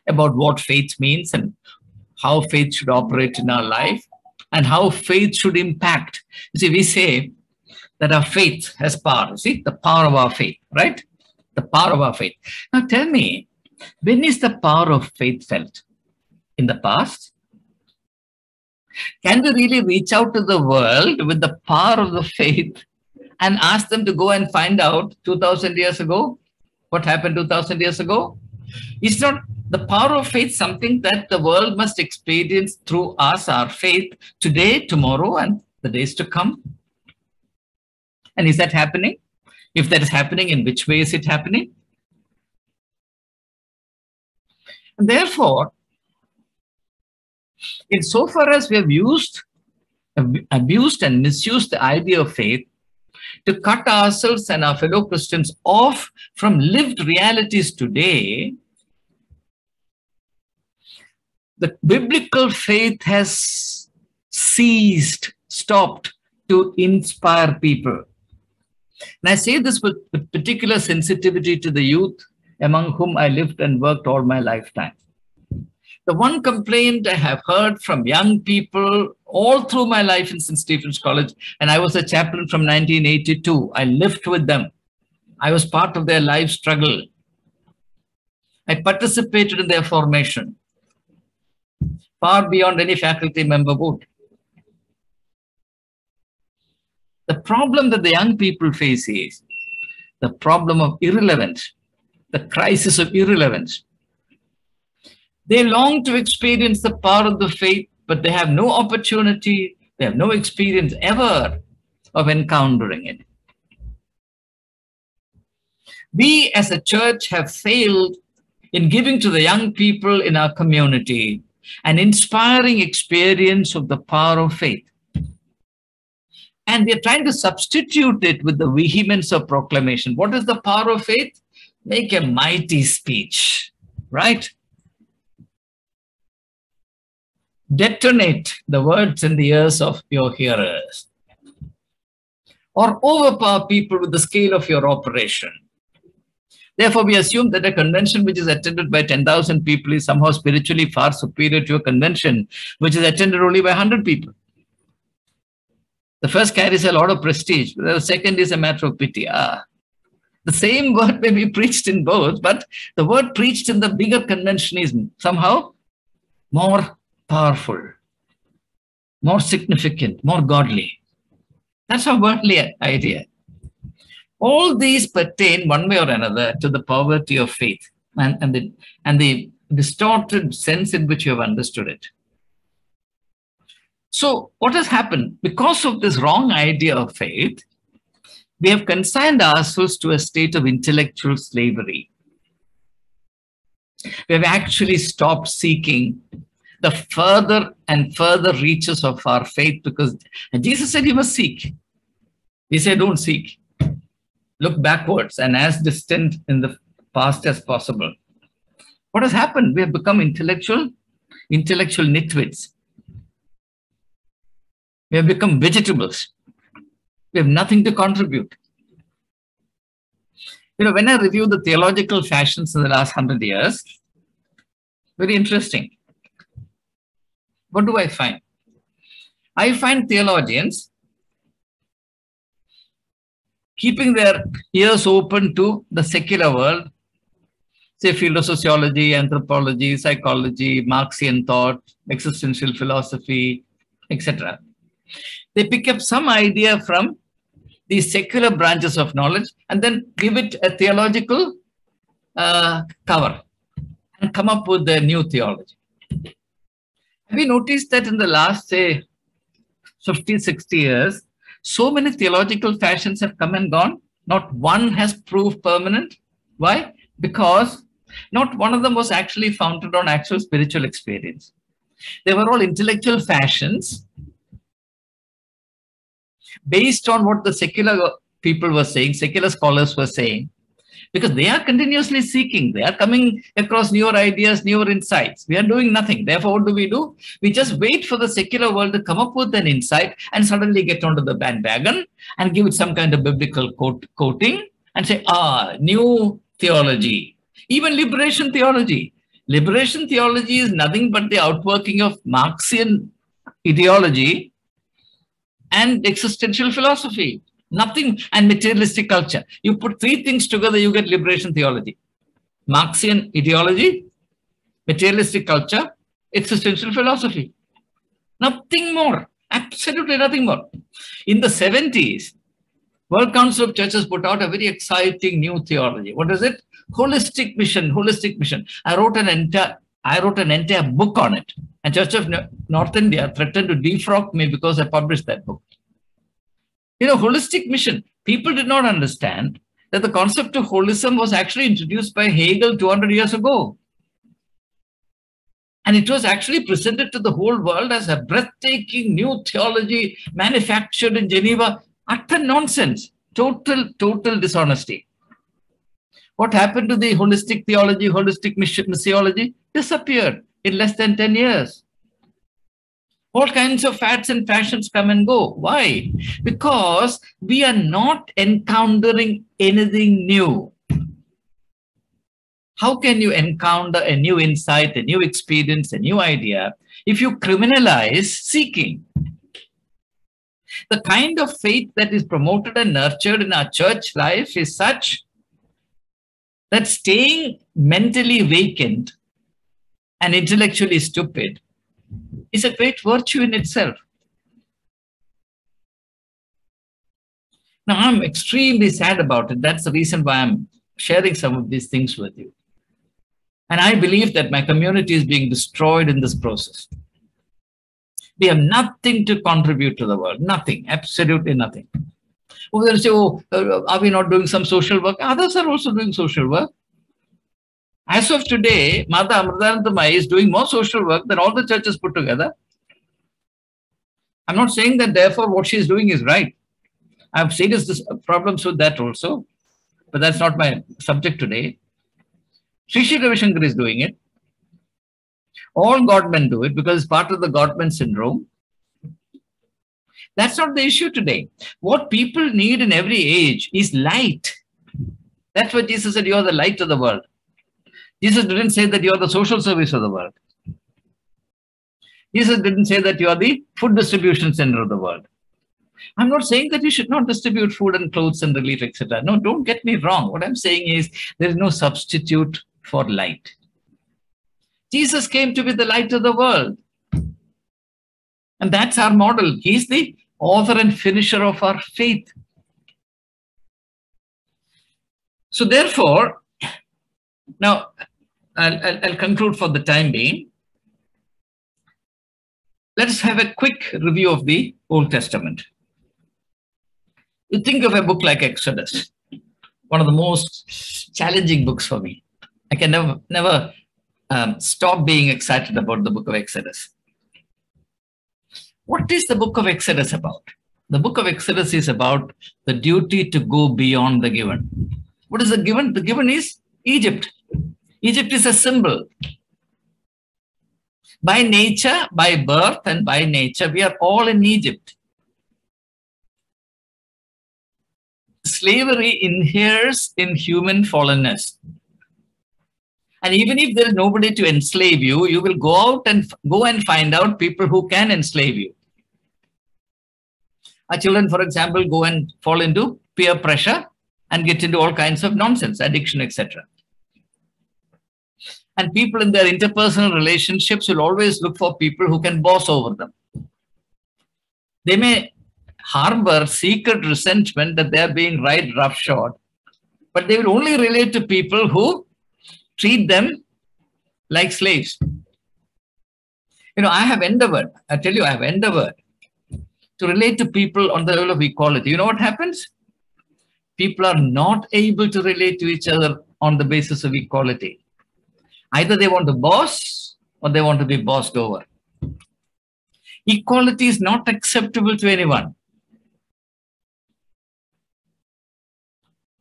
about what faith means and how faith should operate in our life and how faith should impact? You see, we say that our faith has power. See, the power of our faith, right? The power of our faith. Now tell me, when is the power of faith felt? In the past? Can we really reach out to the world with the power of the faith and ask them to go and find out 2000 years ago what happened 2000 years ago? Is not the power of faith something that the world must experience through us, our faith, today, tomorrow, and the days to come? And is that happening? If that is happening, in which way is it happening? And therefore, insofar as we have abused and misused the idea of faith to cut ourselves and our fellow Christians off from lived realities today, the biblical faith has stopped to inspire people. And I say this with particular sensitivity to the youth among whom I lived and worked all my lifetime. The one complaint I have heard from young people all through my life in St. Stephen's College, and I was a chaplain from 1982. I lived with them. I was part of their life struggle. I participated in their formation, far beyond any faculty member would. The problem that the young people face is the problem of irrelevance, the crisis of irrelevance. They long to experience the power of the faith, but they have no opportunity, they have no experience ever of encountering it. We as a church have failed in giving to the young people in our community an inspiring experience of the power of faith. And we are trying to substitute it with the vehemence of proclamation. What is the power of faith? Make a mighty speech, right? Detonate the words in the ears of your hearers, or overpower people with the scale of your operation. Therefore, we assume that a convention which is attended by 10,000 people is somehow spiritually far superior to a convention which is attended only by 100 people. The first carries a lot of prestige, the second is a matter of pity. The same word may be preached in both, but the word preached in the bigger convention is somehow more powerful, more significant, more godly. That's a worldly idea. All these pertain one way or another to the poverty of faith and the distorted sense in which you have understood it. So what has happened? Because of this wrong idea of faith, we have consigned ourselves to a state of intellectual slavery. We have actually stopped seeking the further and further reaches of our faith, because Jesus said you must seek. He said don't seek. Look backwards and as distant in the past as possible. What has happened? We have become intellectual nitwits. We have become vegetables. We have nothing to contribute. When I review the theological fashions in the last 100 years, very interesting. What do I find? I find theologians keeping their ears open to the secular world, say field of sociology, anthropology, psychology, Marxian thought, existential philosophy, etc. They pick up some idea from these secular branches of knowledge and then give it a theological cover and come up with their new theology. Have you noticed that in the last, say, 50, 60 years, so many theological fashions have come and gone? Not one has proved permanent. Why? Because not one of them was actually founded on actual spiritual experience. They were all intellectual fashions based on what the secular people were saying, secular scholars were saying, because they are continuously seeking. They are coming across newer ideas, newer insights. We are doing nothing. Therefore, what do? We just wait for the secular world to come up with an insight and suddenly get onto the bandwagon and give it some kind of biblical coating and say, new theology, even liberation theology. Liberation theology is nothing but the outworking of Marxian ideology and existential philosophy. Nothing, and materialistic culture. You put three things together, you get liberation theology. Marxian ideology, materialistic culture, existential philosophy. Nothing more. Absolutely nothing more. In the 70s, World Council of Churches put out a very exciting new theology. What is it? Holistic mission, holistic mission. I wrote an entire book on it. And Church of North India threatened to defrock me because I published that book. Holistic mission. People did not understand that the concept of holism was actually introduced by Hegel 200 years ago. And it was actually presented to the whole world as a breathtaking new theology manufactured in Geneva. Utter nonsense. Total dishonesty. What happened to the holistic theology, holistic missiology? Disappeared in less than 10 years. All kinds of fads and fashions come and go. Why? Because we are not encountering anything new. How can you encounter a new insight, a new experience, a new idea if you criminalize seeking? The kind of faith that is promoted and nurtured in our church life is such that staying mentally vacant and intellectually stupid is a great virtue in itself. Now, I'm extremely sad about it. That's the reason why I'm sharing some of these things with you. And I believe that my community is being destroyed in this process. We have nothing to contribute to the world. Nothing. Absolutely nothing. They'll say, are we not doing some social work? Others are also doing social work. As of today, Mata Amritanandamai is doing more social work than all the churches put together. I'm not saying that therefore what she's doing is right. I have serious problems with that also, but that's not my subject today. Sri Sri Ravi Shankar is doing it. All God-men do it because it's part of the God-men syndrome. That's not the issue today. What people need in every age is light. That's what Jesus said, you are the light of the world. Jesus didn't say that you are the social service of the world. Jesus didn't say that you are the food distribution center of the world. I'm not saying that you should not distribute food and clothes and relief, etc. No, don't get me wrong. What I'm saying is there is no substitute for light. Jesus came to be the light of the world. And that's our model. He's the author and finisher of our faith. So therefore, now I'll conclude for the time being. Let's have a quick review of the Old Testament. You think of a book like Exodus, one of the most challenging books for me. I can never stop being excited about the book of Exodus. What is the book of Exodus about? The book of Exodus is about the duty to go beyond the given. What is the given? The given is Egypt. Egypt is a symbol. By nature, by birth and by nature, we are all in Egypt. Slavery inheres in human fallenness. And even if there is nobody to enslave you, you will go out and find out people who can enslave you. Our children, for example, go and fall into peer pressure and get into all kinds of nonsense, addiction, etc. And people in their interpersonal relationships will always look for people who can boss over them. They may harbor secret resentment that they're being right roughshod, but they will only relate to people who treat them like slaves. I have endeavored to relate to people on the level of equality. You know what happens? People are not able to relate to each other on the basis of equality. Either they want to boss or they want to be bossed over. Equality is not acceptable to anyone.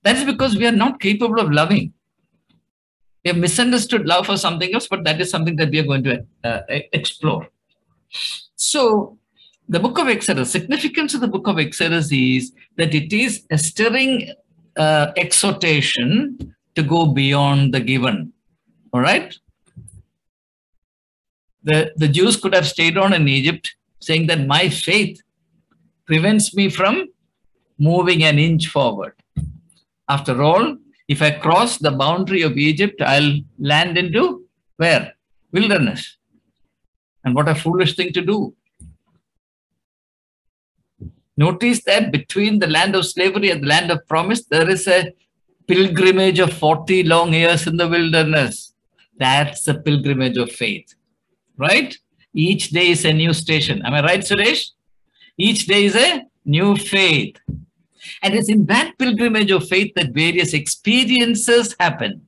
That is because we are not capable of loving. We have misunderstood love for something else, but that is something that we are going to explore. So the book of Exodus, significance of the book of Exodus is that it is a stirring exhortation to go beyond the given. All right? The Jews could have stayed on in Egypt, saying that my faith prevents me from moving an inch forward. After all, if I cross the boundary of Egypt, I'll land into where? Wilderness. And what a foolish thing to do. Notice that between the land of slavery and the land of promise, there is a pilgrimage of 40 long years in the wilderness. That's the pilgrimage of faith, right? Each day is a new station. Am I right, Suresh? Each day is a new faith. And it's in that pilgrimage of faith that various experiences happen.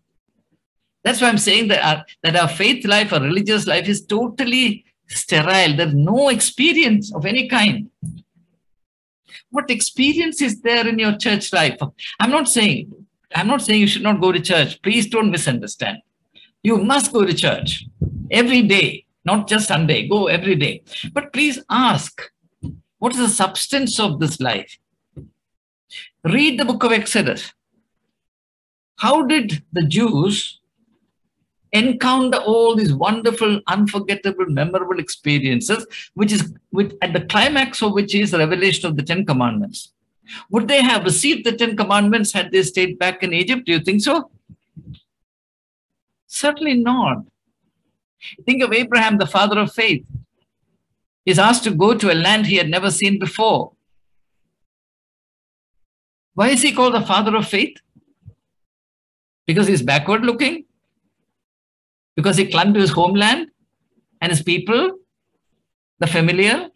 That's why I'm saying that our faith life, our religious life is totally sterile. There's no experience of any kind. What experience is there in your church life? I'm not saying you should not go to church. Please don't misunderstand. You must go to church every day, not just Sunday. Go every day. But please ask, what is the substance of this life? Read the book of Exodus. How did the Jews encounter all these wonderful, unforgettable, memorable experiences, which at the climax of which is the revelation of the 10 Commandments? Would they have received the 10 Commandments had they stayed back in Egypt? Do you think so? Certainly not. Think of Abraham, the father of faith. He's asked to go to a land he had never seen before. Why is he called the father of faith? Because he's backward looking? Because he clung to his homeland and his people, the familiar?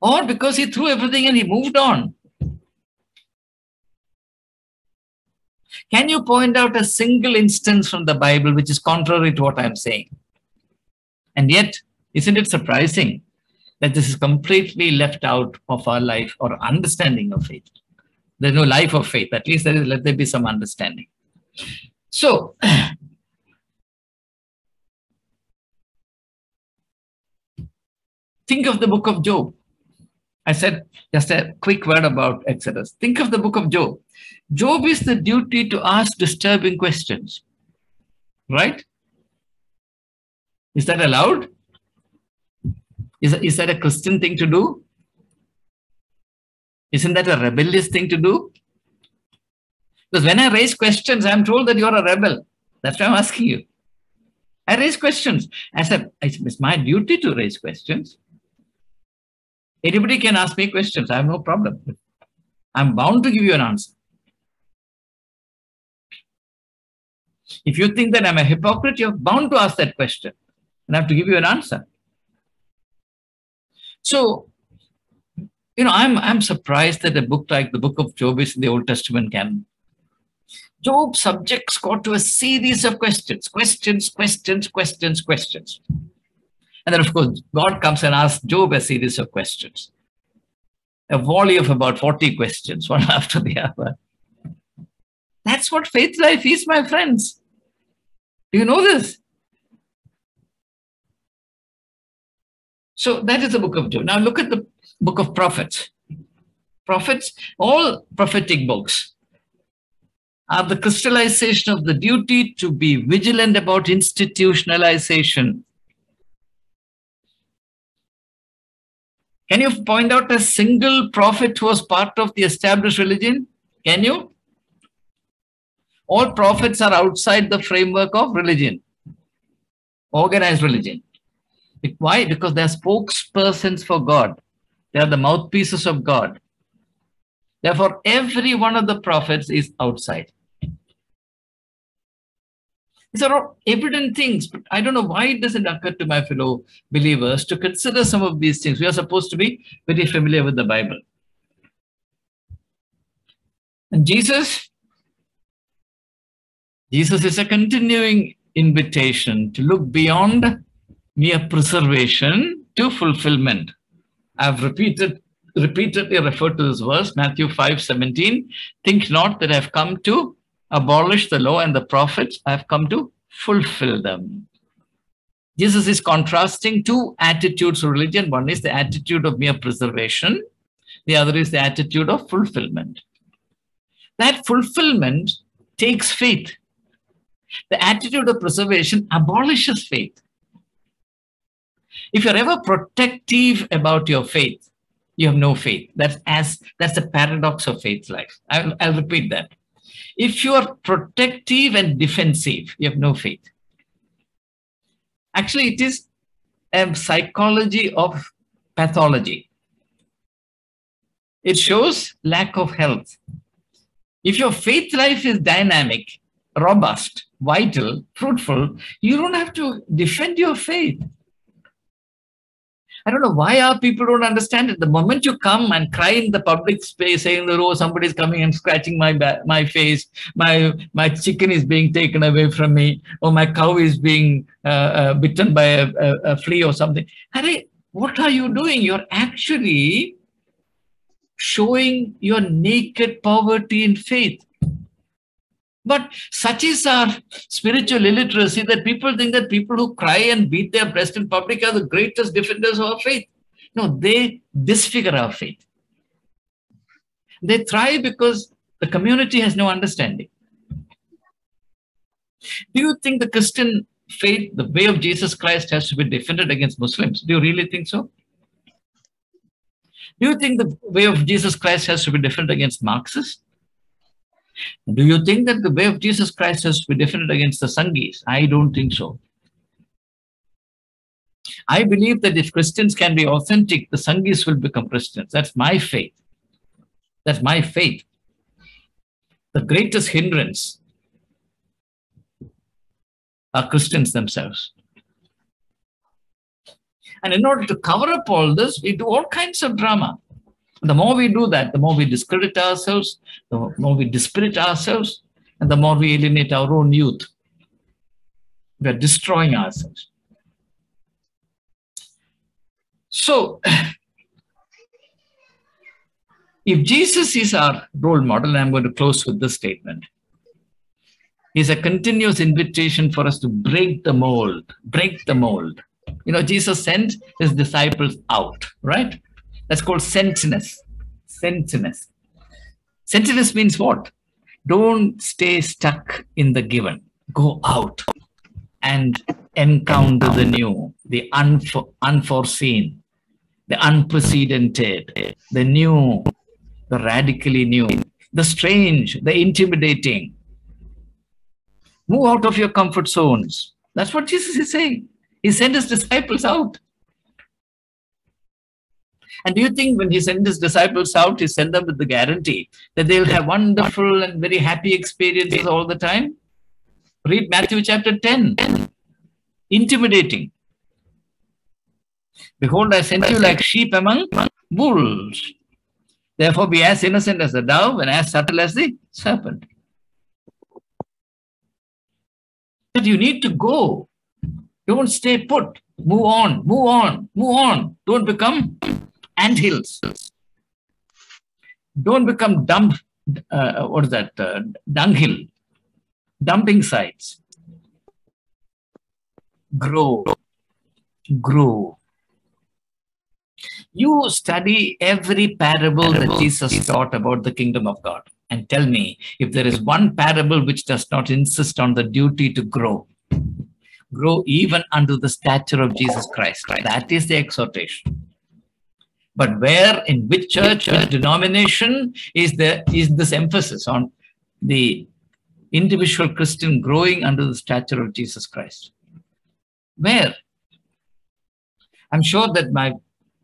Or because he threw everything and he moved on? Can you point out a single instance from the Bible which is contrary to what I'm saying? And yet, isn't it surprising that this is completely left out of our life or understanding of faith? There's no life of faith. At least let there be some understanding. So, think of the book of Job. I said just a quick word about Exodus. Think of the book of Job. Job is the duty to ask disturbing questions, right? Is that allowed? Is that a Christian thing to do? Isn't that a rebellious thing to do? Because when I raise questions, I'm told that you're a rebel. That's why I'm asking you. I raise questions. I said, it's my duty to raise questions. Anybody can ask me questions. I have no problem. I'm bound to give you an answer. If you think that I'm a hypocrite, you're bound to ask that question. And I have to give you an answer. So, I'm surprised that a book like the book of Job is in the Old Testament canon. Job subjects God to a series of questions. And then, of course, God comes and asks Job a series of questions. A volley of about 40 questions, one after the other. That's what faith life is, my friends. Do you know this? So that is the book of Job. Now look at the book of prophets. Prophets, all prophetic books, are the crystallization of the duty to be vigilant about institutionalization. Can you point out a single prophet who was part of the established religion? Can you? All prophets are outside the framework of religion, organized religion. Why? Because they are spokespersons for God. They are the mouthpieces of God. Therefore, every one of the prophets is outside. These are all evident things, but I don't know why it doesn't occur to my fellow believers to consider some of these things. We are supposed to be very familiar with the Bible. And Jesus is a continuing invitation to look beyond mere preservation to fulfillment. I've repeated repeatedly referred to this verse, Matthew 5:17. Think not that I have come to abolish the law and the prophets. I have come to fulfill them. Jesus is contrasting two attitudes of religion. One is the attitude of mere preservation. The other is the attitude of fulfillment. That fulfillment takes faith. The attitude of preservation abolishes faith. If you're ever protective about your faith, you have no faith. That's the paradox of faith life. I'll repeat that. If you are protective and defensive, you have no faith. Actually, it is a psychology of pathology. It shows lack of health. If your faith life is dynamic, robust, vital, fruitful, you don't have to defend your faith. I don't know why our people don't understand it. The moment you come and cry in the public space, saying that, oh, somebody's coming and scratching my face, my chicken is being taken away from me, or my cow is being bitten by a flea or something. Hey, what are you doing? You're actually showing your naked poverty in faith. But such is our spiritual illiteracy that people think that people who cry and beat their breast in public are the greatest defenders of our faith. No, they disfigure our faith. They thrive because the community has no understanding. Do you think the Christian faith, the way of Jesus Christ, has to be defended against Muslims? Do you really think so? Do you think the way of Jesus Christ has to be defended against Marxists? Do you think that the way of Jesus Christ has to be defended against the Sanghis? I don't think so. I believe that if Christians can be authentic, the Sanghis will become Christians. That's my faith. That's my faith. The greatest hindrance are Christians themselves. And in order to cover up all this, we do all kinds of drama. The more we do that, the more we discredit ourselves, the more we dispirit ourselves, and the more we alienate our own youth. We are destroying ourselves. So, if Jesus is our role model, and I'm going to close with this statement, is a continuous invitation for us to break the mold, break the mold. You know, Jesus sent his disciples out, right? That's called sentness. Sentness. Sentness means what? Don't stay stuck in the given. Go out and encounter the new, the unforeseen, the unprecedented, the new, the radically new, the strange, the intimidating. Move out of your comfort zones. That's what Jesus is saying. He sent his disciples out. And do you think when he sent his disciples out, he sent them with the guarantee that they'll have wonderful and very happy experiences all the time? Read Matthew chapter 10. Intimidating. Behold, I sent you like sheep among wolves. Therefore, be as innocent as the dove and as subtle as the serpent. But you need to go. Don't stay put. Move on, move on, move on. Don't become anthills. Don't become dunghill, dumping sites. Grow, grow. You study every parable that Jesus taught about the kingdom of God and tell me if there is one parable which does not insist on the duty to grow. Grow even unto the stature of Jesus Christ. That is the exhortation. But where, in which church, which denomination is this emphasis on the individual Christian growing under the stature of Jesus Christ? Where? I'm sure that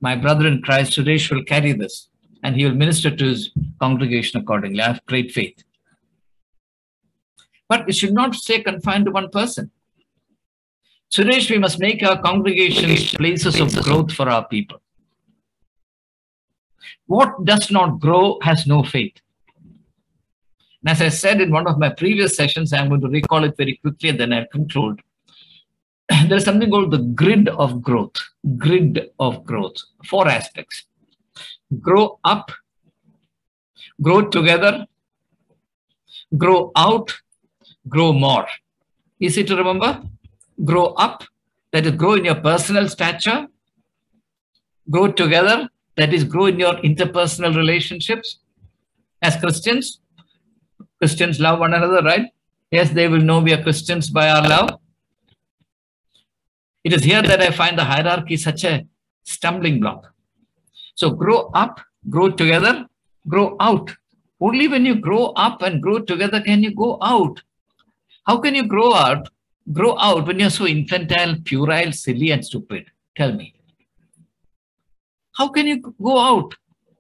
my brother in Christ, Suresh, will carry this and he will minister to his congregation accordingly. I have great faith. But it should not stay confined to one person. Suresh, we must make our congregations places of growth for our people. What does not grow has no faith. And as I said in one of my previous sessions, I'm going to recall it very quickly and then I'll conclude. There's something called the grid of growth. Grid of growth. 4 aspects. grow up, grow together, grow out, grow more. Easy to remember? Grow up, that is grow in your personal stature. Grow together, that is grow in your interpersonal relationships. As Christians, Christians love one another, right? Yes, they will know we are Christians by our love. It is here that I find the hierarchy such a stumbling block. So grow up, grow together, grow out. Only when you grow up and grow together can you go out. How can you grow out when you're so infantile, puerile, silly, and stupid? Tell me. How can you go out?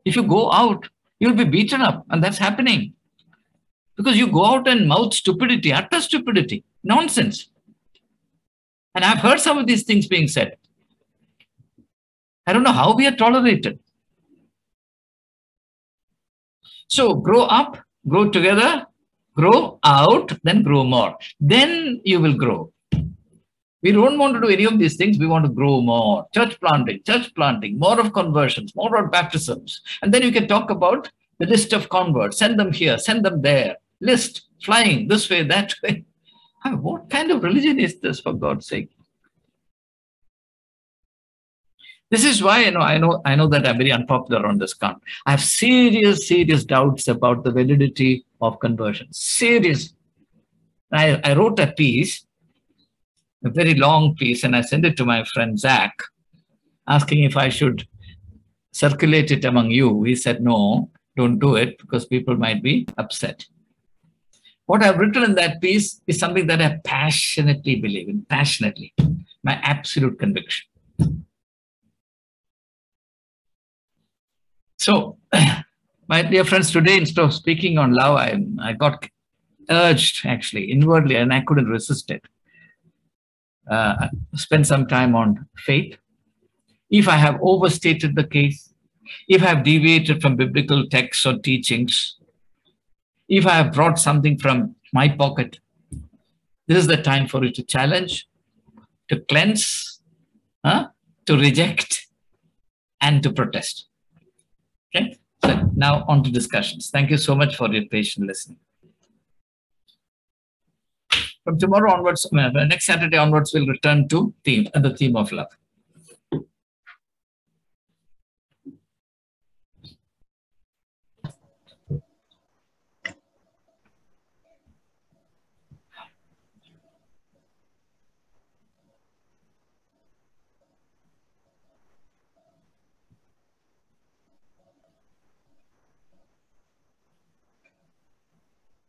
If you go out, you'll be beaten up, and that's happening. Because you go out and mouth stupidity, utter stupidity, nonsense. And I've heard some of these things being said. I don't know how we are tolerated. So grow up, grow together, grow out, then grow more. Then you will grow. We don't want to do any of these things. We want to grow more. Church planting, more of conversions, more of baptisms. And then you can talk about the list of converts. Send them here, send them there. List, flying, this way, that way. What kind of religion is this, for God's sake? This is why I know that I'm very unpopular on this count. I have serious doubts about the validity of conversion. Serious. I wrote a piece, a very long piece, and I sent it to my friend Zach, asking if I should circulate it among you. He said, no, don't do it because people might be upset. What I've written in that piece is something that I passionately believe in, passionately, my absolute conviction. So, my dear friends, today, instead of speaking on love, I got urged, actually, inwardly, and I couldn't resist it. Spend some time on faith. If I have overstated the case, if I have deviated from biblical texts or teachings, if I have brought something from my pocket, this is the time for you to challenge, to cleanse, to reject, and to protest. Okay, so now on to discussions. Thank you so much for your patient listening. From tomorrow onwards, next Saturday onwards, we'll return to the theme of love.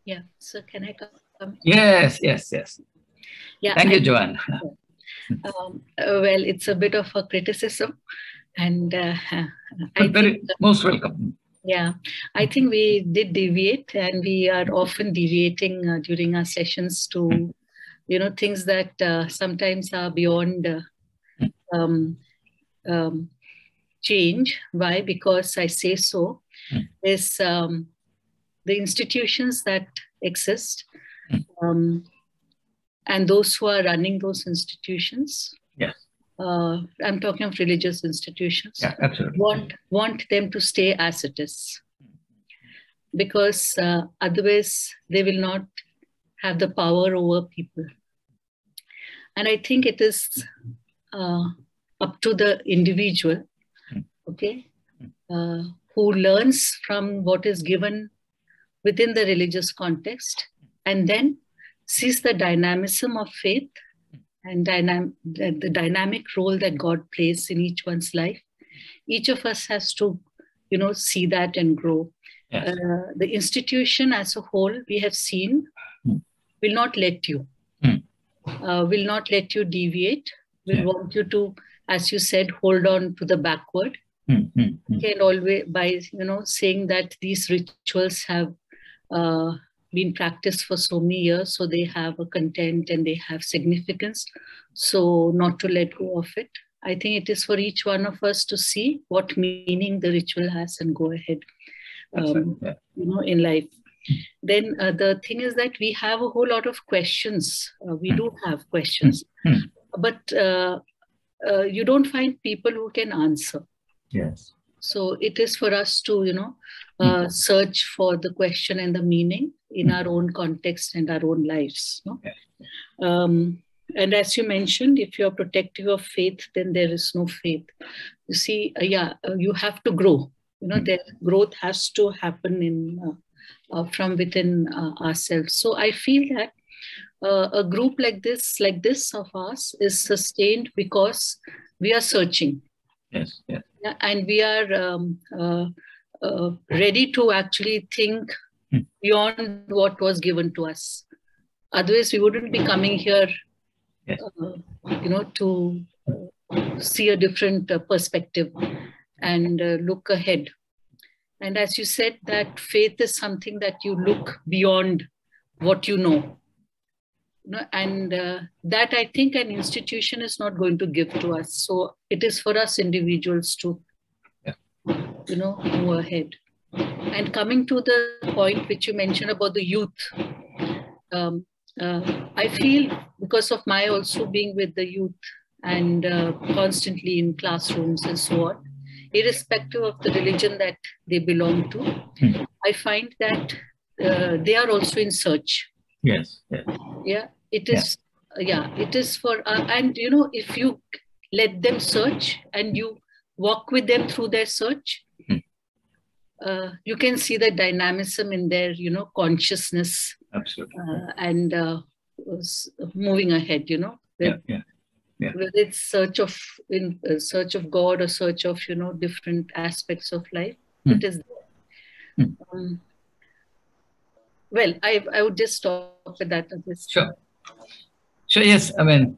Yeah, so can I come? Yes. Yeah, Thank you, Joanne. Well, it's a bit of a criticism, and most welcome. Yeah, I think we did deviate, and we are often deviating during our sessions to, things that sometimes are beyond change. Why? Because I say so. Is the institutions that exist and those who are running those institutions. Yes. I'm talking of religious institutions. Yeah, absolutely. Want them to stay as it is, because otherwise they will not have the power over people. And I think it is up to the individual, okay, who learns from what is given within the religious context, and then sees the dynamism of faith and the dynamic role that God plays in each one's life. Each of us has to, see that and grow. Yes. The institution as a whole, we have seen, will not let you, deviate, will want you to, as you said, hold on to the backward. And always by, saying that these rituals have been practiced for so many years, so they have a content and they have significance. So not to let go of it. I think it is for each one of us to see what meaning the ritual has and go ahead, in life. Then the thing is that we have a whole lot of questions. We do have questions, but you don't find people who can answer. Yes. So it is for us to, search for the question and the meaning in our own context and our own lives. No? And as you mentioned, if you're protective of faith, then there is no faith. You see, you have to grow. That growth has to happen from within ourselves. So I feel that a group like this of us is sustained because we are searching. Yes. Yes. Yeah, and we are ready to actually think beyond what was given to us. Otherwise, we wouldn't be coming here, Yes. To see a different perspective and look ahead. And as you said, that faith is something that you look beyond what you know. And that I think an institution is not going to give to us. So it is for us individuals to, move ahead. And coming to the point which you mentioned about the youth, I feel because of my also being with the youth and constantly in classrooms and so on, irrespective of the religion that they belong to, I find that they are also in search. Yes. Yes. Yeah, it is. Yeah, it is for, and if you let them search and you walk with them through their search, you can see the dynamism in their, consciousness. Absolutely. And moving ahead, whether it's in search of God or search of, different aspects of life, it is there. Well, I would just stop with that. Sure. Yes. I mean,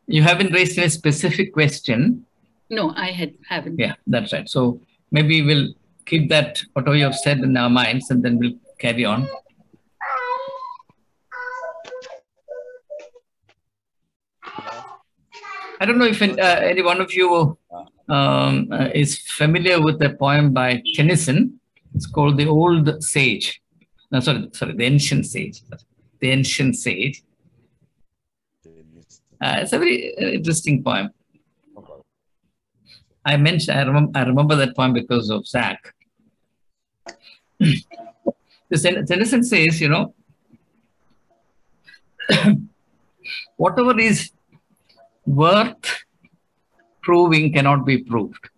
you haven't raised a specific question. No, I haven't. Yeah, that's right. So maybe we'll keep that, whatever you have said, in our minds, and then we'll carry on. I don't know if any one of you is familiar with a poem by Tennyson. It's called The Old Sage. No, sorry, The Ancient Sage. The Ancient Sage. It's a very interesting poem. I remember that poem because of Zach. Tennyson says, whatever is worth proving cannot be proved.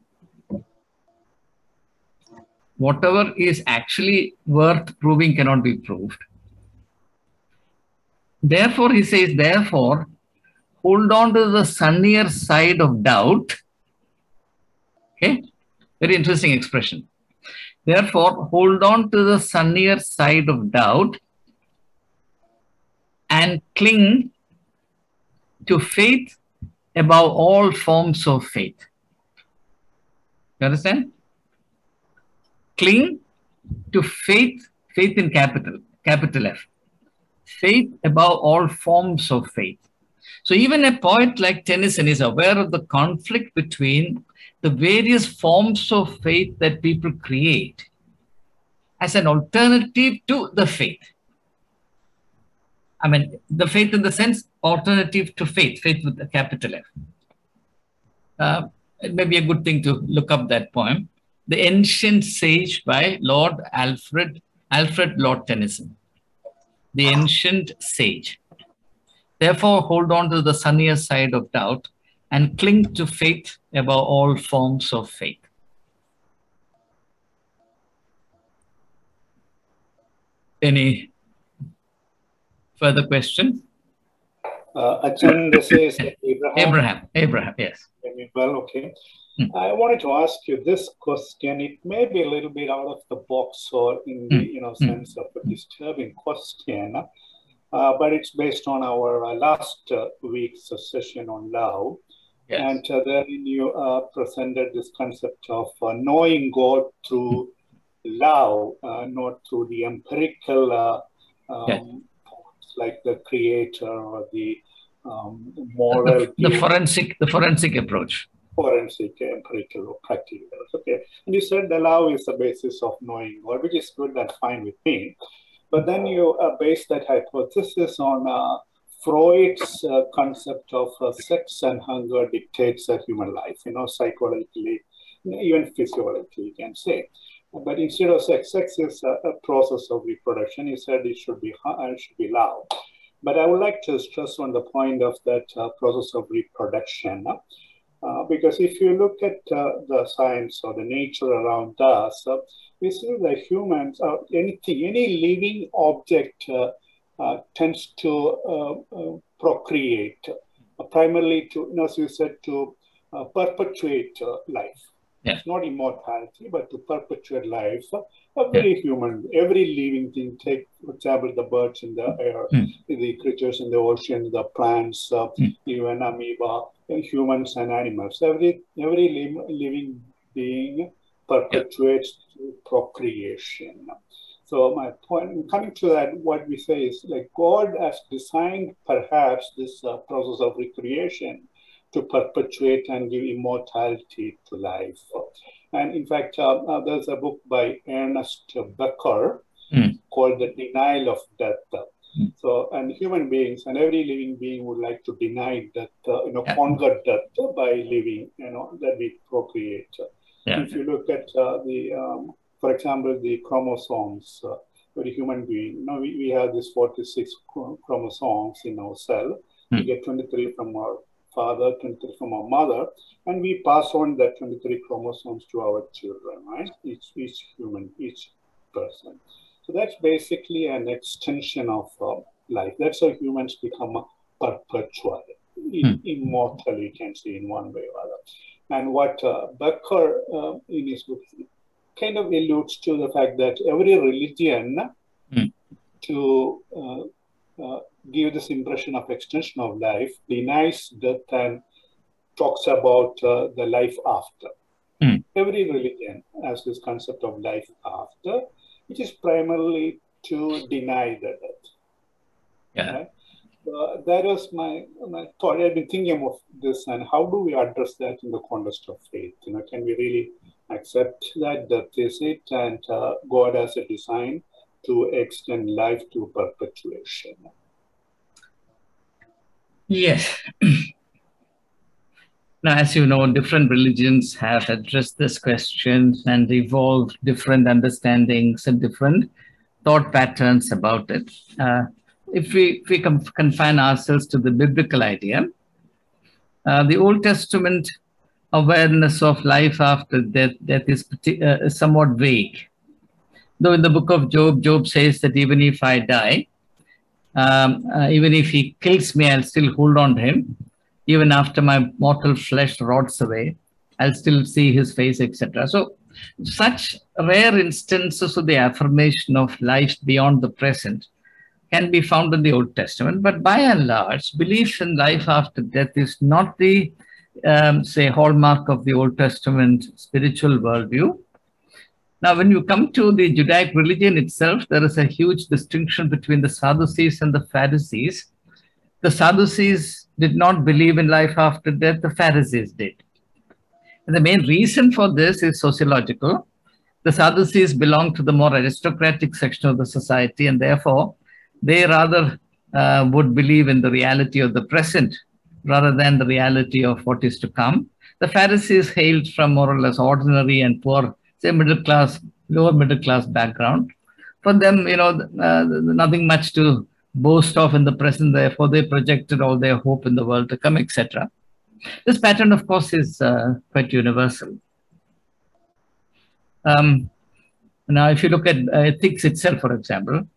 Whatever is actually worth proving cannot be proved. Therefore, he says, hold on to the sunnier side of doubt. Okay, very interesting expression. Therefore, hold on to the sunnier side of doubt and cling to faith above all forms of faith. You understand? Cling to faith in capital F. Faith above all forms of faith. So even a poet like Tennyson is aware of the conflict between the various forms of faith that people create as an alternative to the faith. I mean, the faith in the sense alternative to faith with a capital F. It may be a good thing to look up that poem, The Ancient Sage by Lord Alfred Lord Tennyson. The Ancient Sage. Therefore, hold on to the sunnier side of doubt and cling to faith above all forms of faith. Any further question? Achan, this is Abraham. Abraham, yes. Well, okay. I wanted to ask you this question. It may be a little bit out of the box or in the sense of a disturbing question, but it's based on our last week's session on love. Yes. And therein you presented this concept of knowing God through love, not through the empirical like the creator or the moral. The forensic approach. Forensic, empirical, or practical. Okay. And you said the love is the basis of knowing God, which is good, that's fine with me. But then you base that hypothesis on Freud's concept of sex and hunger dictates a human life. Psychologically, even physiology, you can say. But instead of sex is a process of reproduction. He said it should be love. But I would like to stress on the point of that process of reproduction. Because if you look at the science or the nature around us, we see that humans, any living object tends to procreate, primarily to, as you said, to perpetuate life. Yeah. It's not immortality, but to perpetuate life. Every living thing, take, for example, the birds in the air, the creatures in the ocean, the plants, even amoeba, humans and animals. Every living being perpetuates procreation. So my point, coming to that, what we say is like God has designed perhaps this process of recreation to perpetuate and give immortality to life. And in fact, there's a book by Ernest Becker called The Denial of Death. So, and human beings and every living being would like to deny death, conquer death by living, that we procreate. If you look at for example, the chromosomes for the human being, we have this 46 chromosomes in our cell. We get 23 from our father, 23 from our mother, and we pass on that 23 chromosomes to our children, right? Each human, each person. So that's basically an extension of life. That's how humans become perpetual, immortal, you can say, in one way or other. And what Becker in his book kind of alludes to the fact that every religion to give this impression of extension of life denies death and talks about the life after. Every religion has this concept of life after, which is primarily to deny the death. Right? That is my thought. I've been thinking of this and how do we address that in the context of faith? Can we really accept that death is it and God has a design to extend life to perpetuation? Yes. Now, as you know, different religions have addressed this question and evolved different understandings and different thought patterns about it. If we confine ourselves to the biblical idea, the Old Testament awareness of life after death is somewhat vague. Though in the book of Job says that even if I die, even if he kills me, I'll still hold on to him. Even after my mortal flesh rots away, I'll still see his face, etc. So such rare instances of the affirmation of life beyond the present can be found in the Old Testament. But by and large, belief in life after death is not the, hallmark of the Old Testament spiritual worldview. Now, when you come to the Judaic religion itself, there is a huge distinction between the Sadhuses and the Pharisees. The Sadhuses did not believe in life after death, the Pharisees did. And the main reason for this is sociological. The Sadhuses belong to the more aristocratic section of the society, and therefore they rather would believe in the reality of the present rather than the reality of what is to come. The Pharisees hailed from more or less ordinary and poor, say lower middle class background. For them, nothing much to boast of in the present, therefore they projected all their hope in the world to come, etc. This pattern, of course, is quite universal. Now, if you look at ethics itself, for example,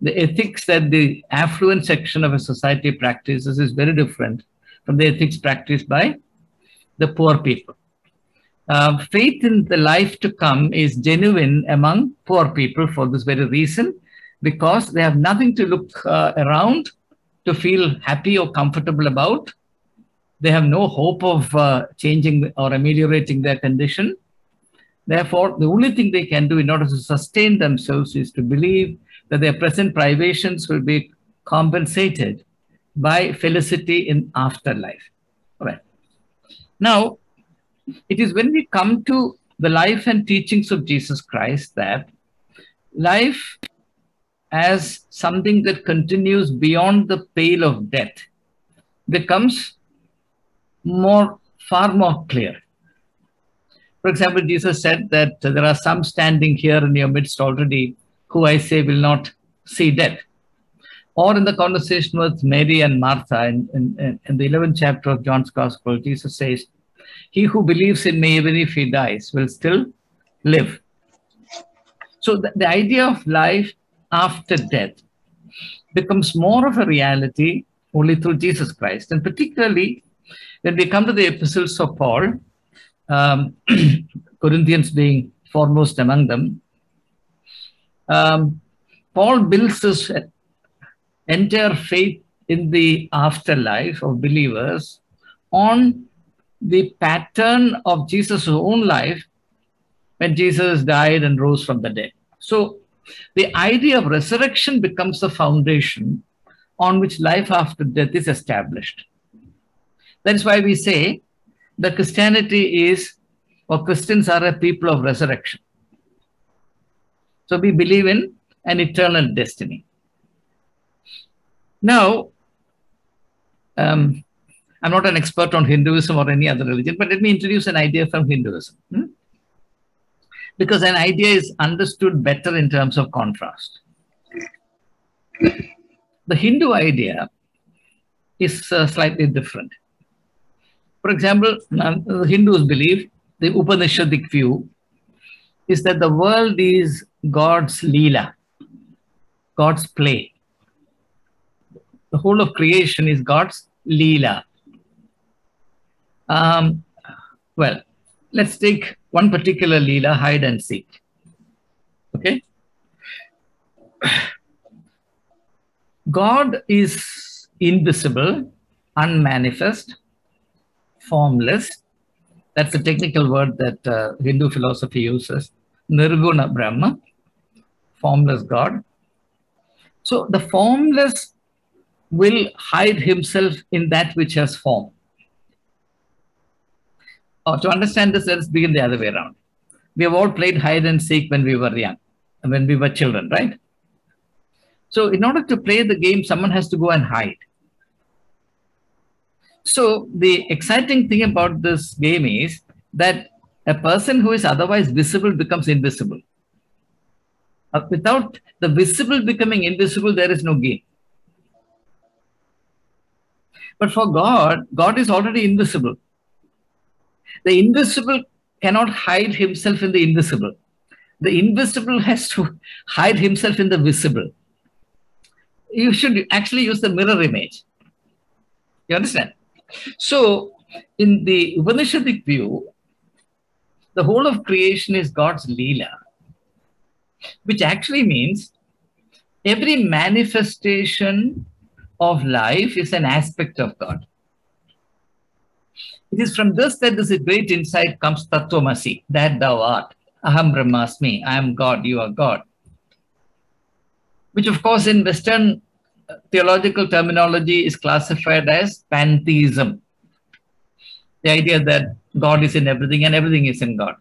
the ethics that the affluent section of a society practices is very different from the ethics practiced by the poor people. Faith in the life to come is genuine among poor people for this very reason, because they have nothing to look around to feel happy or comfortable about. They have no hope of changing or ameliorating their condition. Therefore, the only thing they can do in order to sustain themselves is to believe that their present privations will be compensated by felicity in afterlife. All right. Now, it is when we come to the life and teachings of Jesus Christ that life as something that continues beyond the pale of death becomes far more clear. For example, Jesus said that there are some standing here in your midst already who I say will not see death. Or in the conversation with Mary and Martha in the 11th chapter of John's Gospel, Jesus says, he who believes in me, even if he dies, will still live. So the idea of life after death becomes more of a reality only through Jesus Christ. And particularly when we come to the epistles of Paul, Corinthians being foremost among them, Paul builds his entire faith in the afterlife of believers on the pattern of Jesus' own life when Jesus died and rose from the dead. So the idea of resurrection becomes the foundation on which life after death is established. That is why we say that Christianity is, or Christians are a people of resurrection. So we believe in an eternal destiny. Now, I'm not an expert on Hinduism or any other religion, but let me introduce an idea from Hinduism. Because an idea is understood better in terms of contrast. The Hindu idea is slightly different. For example, the Hindus believe, the Upanishadic view is that the world is God's Leela, God's play. The whole of creation is God's Leela. Well, let's take one particular Leela, hide and seek. Okay? God is invisible, unmanifest, formless. That's the technical word that Hindu philosophy uses. Nirguna Brahma, formless God. So the formless will hide himself in that which has form. To understand this, let's begin the other way around. We have all played hide and seek when we were young, when we were children, right? So in order to play the game, someone has to go and hide. So the exciting thing about this game is that a person who is otherwise visible becomes invisible. Without the visible becoming invisible, there is no game. But for God, God is already invisible. The invisible cannot hide himself in the invisible. The invisible has to hide himself in the visible. You should actually use the mirror image. You understand? So, in the Upanishadic view, the whole of creation is God's Leela, which actually means every manifestation of life is an aspect of God. It is from this that this great insight comes, Tattvamasi, that thou art. Aham Brahmasmi, I am God, you are God. Which of course in Western theological terminology is classified as pantheism. The idea that God is in everything and everything is in God.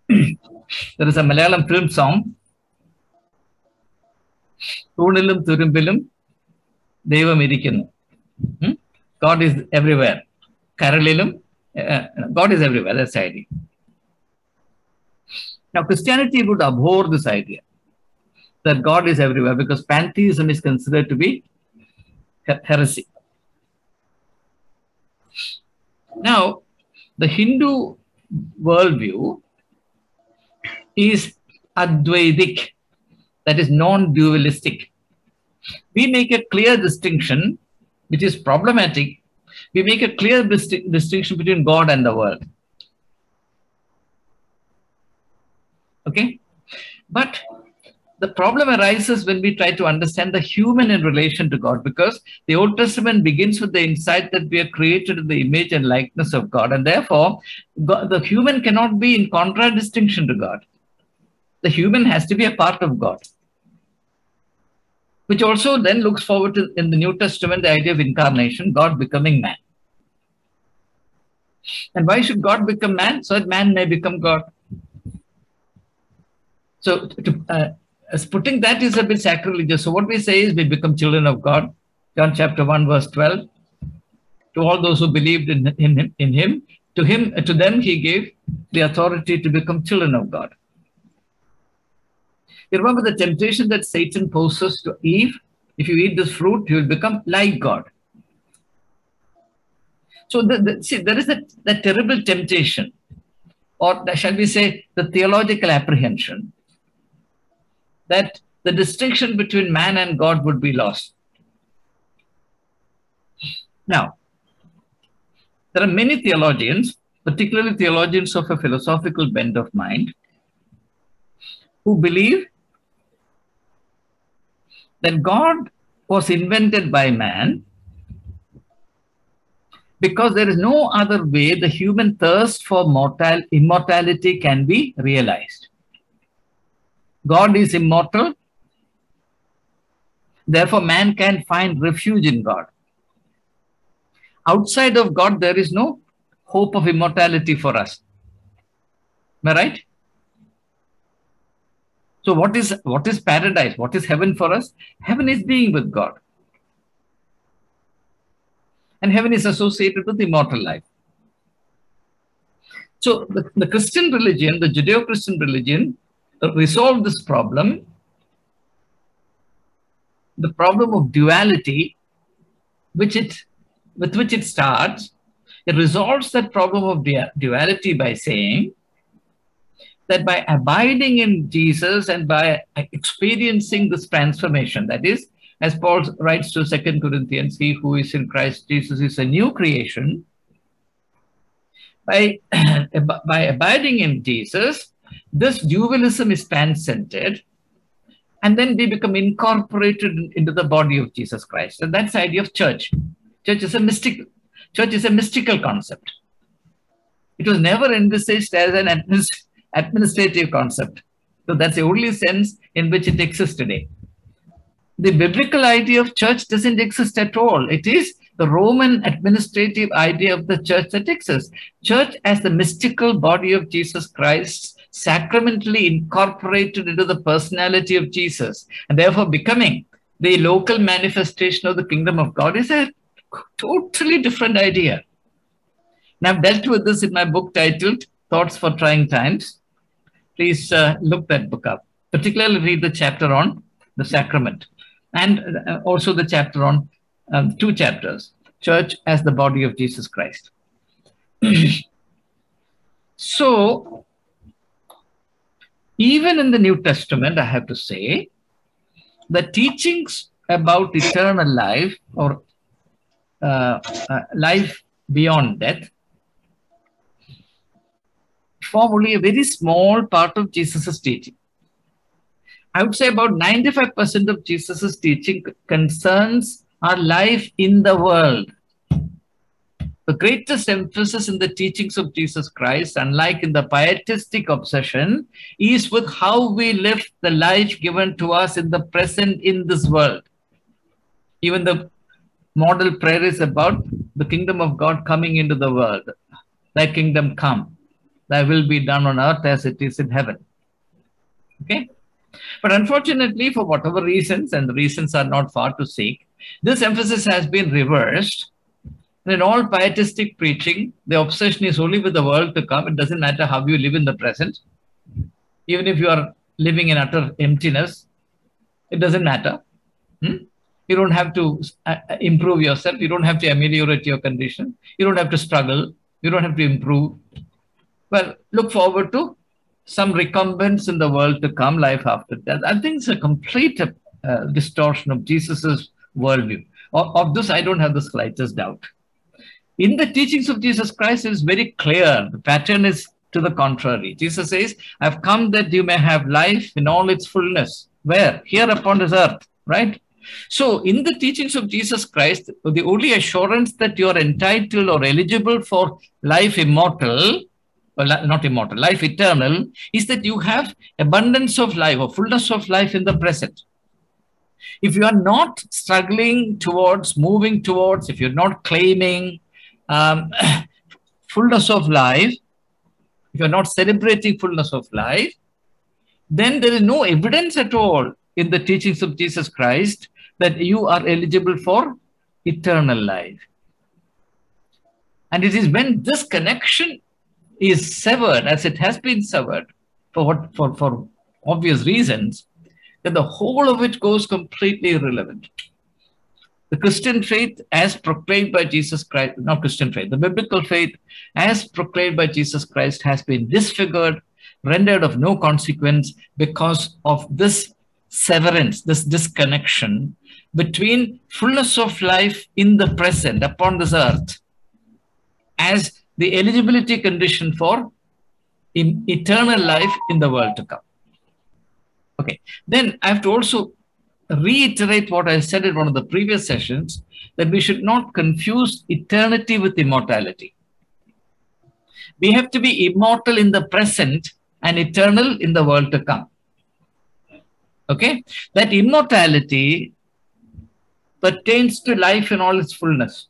There is a Malayalam film song, Toonilum Thurumbilum Devam Irikkunnu. God is everywhere. Karalilum, God is everywhere. That's the idea. Now, Christianity would abhor this idea that God is everywhere because pantheism is considered to be heresy. Now, the Hindu worldview is Advaitic, that is non-dualistic. We make a clear distinction, which is problematic. We make a clear distinction between God and the world. Okay? But the problem arises when we try to understand the human in relation to God, because the Old Testament begins with the insight that we are created in the image and likeness of God. And therefore, God, the human cannot be in contradistinction to God. The human has to be a part of God. Which also then looks forward to, in the New Testament, the idea of incarnation, God becoming man. And why should God become man? So that man may become God. So putting that is a bit sacrilegious. So what we say is we become children of God. John chapter 1 verse 12. To all those who believed in him, To them, he gave the authority to become children of God. You remember the temptation that Satan poses to Eve? If you eat this fruit, you will become like God. So see, there is that terrible temptation, or shall we say, the theological apprehension that the distinction between man and God would be lost. Now, there are many theologians, particularly theologians of a philosophical bent of mind, who believe that God was invented by man because there is no other way the human thirst for immortality can be realized. God is immortal, therefore man can find refuge in God. Outside of God, there is no hope of immortality for us. Am I right? So what is paradise? What is heaven for us? Heaven is being with God. And heaven is associated with immortal life. So the Christian religion, the Judeo-Christian religion, resolved this problem, the problem of duality, with which it starts. It resolves that problem of duality by saying that by abiding in Jesus and by experiencing this transformation, that is, as Paul writes to 2 Corinthians, he who is in Christ Jesus is a new creation. By abiding in Jesus, this dualism is transcended, and then we become incorporated into the body of Jesus Christ. And that's the idea of church. Church is a mystical concept. It was never envisaged as an administrative concept. So that's the only sense in which it exists today. The biblical idea of church doesn't exist at all. It is the Roman administrative idea of the church that exists. Church as the mystical body of Jesus Christ, sacramentally incorporated into the personality of Jesus, and therefore becoming the local manifestation of the kingdom of God, is a totally different idea. And I've dealt with this in my book titled Thoughts for Trying Times. Please look that book up. Particularly read the chapter on the sacrament, and also the chapter on 2 chapters, Church as the body of Jesus Christ. So, even in the New Testament, I have to say, the teachings about eternal life or life beyond death form only a very small part of Jesus' teaching. I would say about 95% of Jesus' teaching concerns our life in the world. The greatest emphasis in the teachings of Jesus Christ, unlike in the pietistic obsession, is with how we live the life given to us in the present in this world. Even the model prayer is about the kingdom of God coming into the world. Thy kingdom come, thy will be done on earth as it is in heaven. Okay? But unfortunately, for whatever reasons, and the reasons are not far to seek, this emphasis has been reversed. And in all pietistic preaching, the obsession is only with the world to come. It doesn't matter how you live in the present. Even if you are living in utter emptiness, it doesn't matter. You don't have to improve yourself. You don't have to ameliorate your condition. You don't have to struggle. You don't have to improve. Well, look forward to some recompense in the world to come, life after death. I think it's a complete distortion of Jesus's worldview. Of this, I don't have the slightest doubt. In the teachings of Jesus Christ, it is very clear. The pattern is to the contrary. Jesus says, I've come that you may have life in all its fullness. Where? Here upon this earth, right? So in the teachings of Jesus Christ, the only assurance that you are entitled or eligible for life immortal, well, not immortal, life eternal, is that you have abundance of life or fullness of life in the present. If you are not struggling towards, moving towards, if you're not claiming fullness of life, if you're not celebrating fullness of life, then there is no evidence at all in the teachings of Jesus Christ that you are eligible for eternal life. And it is when this connection is severed, as it has been severed, for obvious reasons, that the whole of it goes completely irrelevant. The Christian faith as proclaimed by Jesus Christ, not Christian faith, the biblical faith as proclaimed by Jesus Christ has been disfigured, rendered of no consequence because of this severance, this disconnection between fullness of life in the present upon this earth as the eligibility condition for eternal life in the world to come. Okay, then I have to also reiterate what I said in one of the previous sessions, that we should not confuse eternity with immortality. We have to be immortal in the present and eternal in the world to come. Okay, that immortality pertains to life in all its fullness.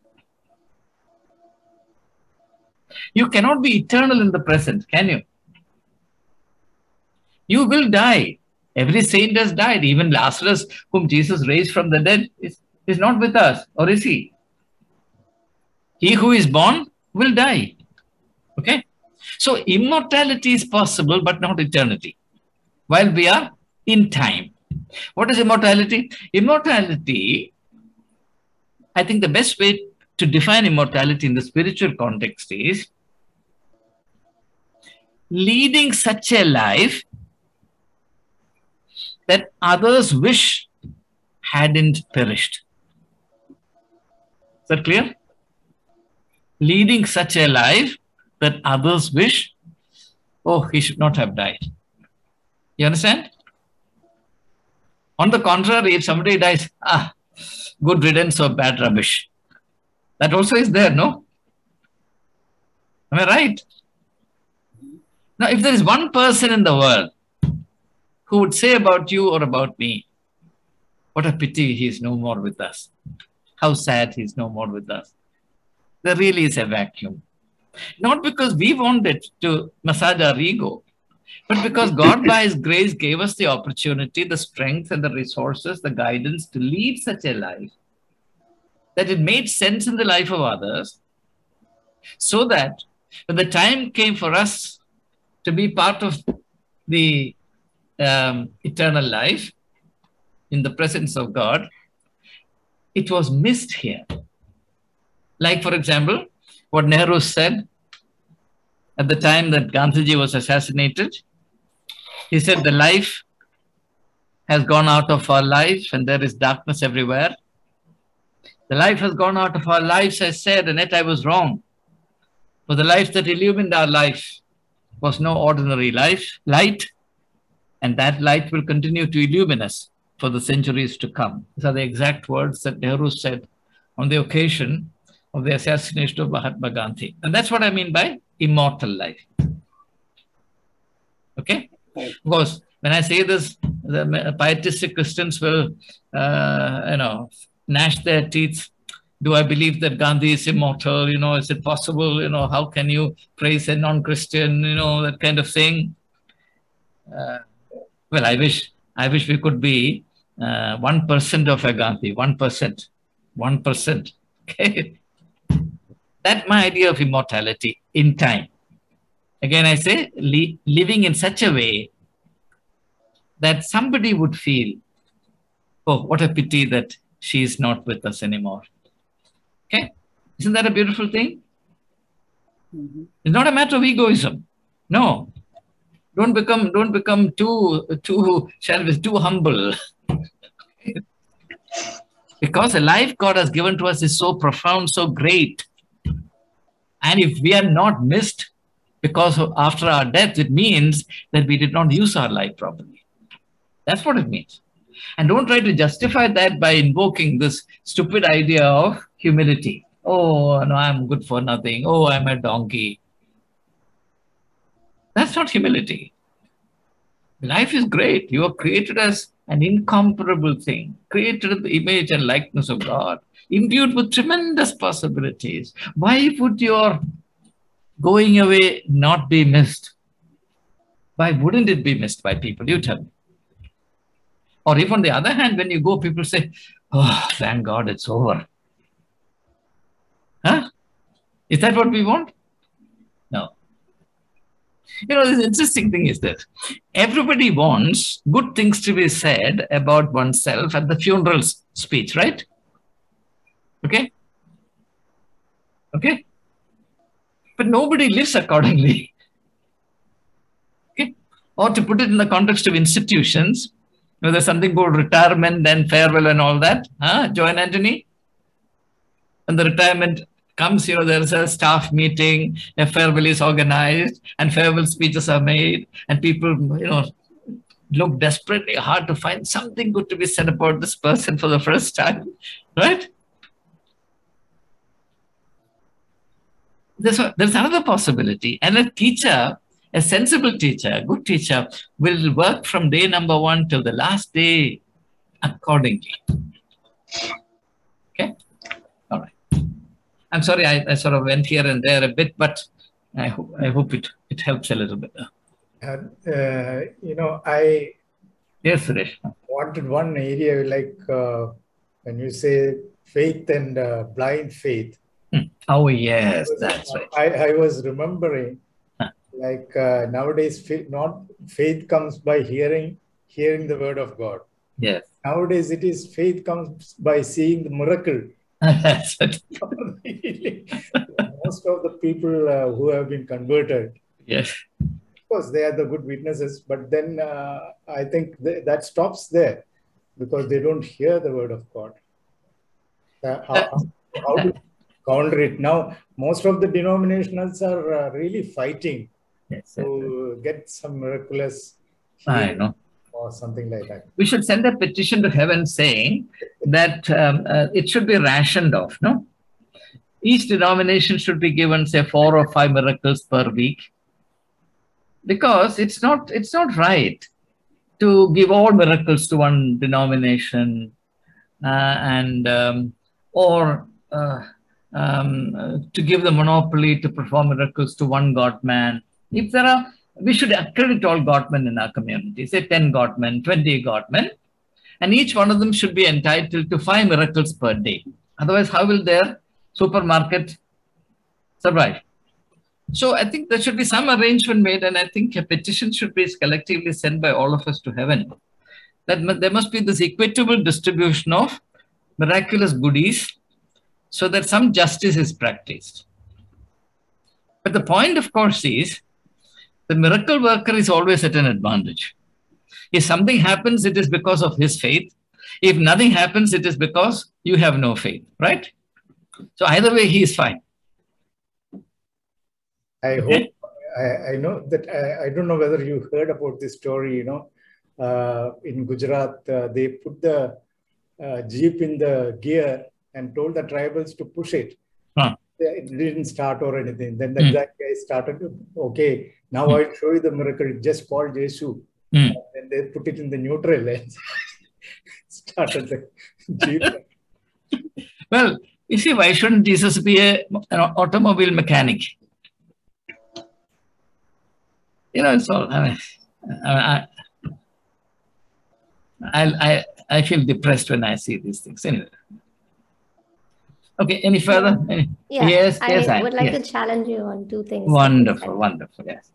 You cannot be eternal in the present, can you? You will die. Every saint has died. Even Lazarus, whom Jesus raised from the dead, is not with us, or is he? He who is born will die. Okay? So immortality is possible, but not eternity, while we are in time. What is immortality? Immortality, I think the best way to define immortality in the spiritual context is leading such a life that others wish hadn't perished. Is that clear? Leading such a life that others wish, oh, he should not have died. You understand? On the contrary, if somebody dies, good riddance of bad rubbish. That also is there, no? Am I right? Now, if there is one person in the world who would say about you or about me, what a pity he is no more with us. How sad he is no more with us. There really is a vacuum. Not because we wanted to massage our ego, but because God by His grace gave us the opportunity, the strength and the resources, the guidance to lead such a life that it made sense in the life of others, so that when the time came for us to be part of the eternal life in the presence of God, it was missed here. Like, for example, what Nehru said at the time that Gandhiji was assassinated. He said, the life has gone out of our lives and there is darkness everywhere. The life has gone out of our lives, I said, and yet I was wrong. For the life that illumined our life was no ordinary light, and that light will continue to illumine us for the centuries to come. These are the exact words that Nehru said on the occasion of the assassination of Mahatma Gandhi. And that's what I mean by immortal life. Okay? Of course, when I say this, the pietistic Christians will, gnash their teeth. Do I believe that Gandhi is immortal? Is it possible? How can you praise a non-Christian? That kind of thing. Well, I wish we could be 1% of a Gandhi, 1%. 1%. Okay? That's my idea of immortality in time. Again, I say living in such a way that somebody would feel, oh, what a pity that she is not with us anymore. Okay? Isn't that a beautiful thing? Mm-hmm. It's not a matter of egoism. No. Don't become too humble. Because the life God has given to us is so profound, so great. And if we are not missed because of after our death, it means that we did not use our life properly. That's what it means. And don't try to justify that by invoking this stupid idea of humility. Oh, no, I'm good for nothing. Oh, I'm a donkey. That's not humility. Life is great. You are created as an incomparable thing, created in the image and likeness of God, imbued with tremendous possibilities. Why would your going away not be missed? Why wouldn't it be missed by people? You tell me. Or if on the other hand, when you go, people say, oh, thank God it's over. Huh? Is that what we want? No. You know, the interesting thing is this. Everybody wants good things to be said about oneself at the funeral speech, right? Okay? Okay? But nobody lives accordingly. Okay? Or to put it in the context of institutions, you know, there's something called retirement and farewell and all that. Huh? Joe and Anthony? And the retirement comes, you know, there's a staff meeting, a farewell is organized, and farewell speeches are made, and people, you know, look desperately hard to find something good to be said about this person for the first time, right? There's another possibility. And a teacher, a sensible teacher, a good teacher, will work from day number 1 till the last day accordingly. Okay? All right. I'm sorry, I sort of went here and there a bit, but I hope it helps a little bit. You know, I Yes, Suresh. wanted one area like when you say faith and blind faith. Oh, yes, that's right. I was remembering, like nowadays, faith comes by hearing the word of God. Yes. Nowadays, it is faith comes by seeing the miracle. That's it. Most of the people who have been converted, Yes. of course, they are the good witnesses, but then I think that stops there because they don't hear the word of God. How to counter it? Now, most of the denominationals are really fighting to get some miraculous healing or something like that. We should send a petition to heaven saying that it should be rationed off, no? Each denomination should be given, say, 4 or 5 miracles per week. Because it's not right to give all miracles to one denomination or to give the monopoly to perform miracles to one God-man. If there are, we should accredit all God-men in our community, say 10 God-men, 20 God-men, and each one of them should be entitled to 5 miracles per day. Otherwise, how will their supermarket survive? So I think there should be some arrangement made, and I think a petition should be collectively sent by all of us to heaven. That there must be this equitable distribution of miraculous goodies so that some justice is practiced. But the point, of course, is the miracle worker is always at an advantage. If something happens, it is because of his faith. If nothing happens, it is because you have no faith, right? So either way, he is fine. I hope, I know that, I don't know whether you heard about this story, you know, in Gujarat, they put the Jeep in the gear and told the tribals to push it. It didn't start or anything. Then the guy started, okay, now I'll show you the miracle. Just call Jesus. And they put it in the neutral and started the Jeep. Well, you see, why shouldn't Jesus be an automobile mechanic? You know, it's all, I feel depressed when I see these things. Anyway. Okay, any further? Yeah, yes, I would like to challenge you on 2 things. Wonderful, wonderful, yes.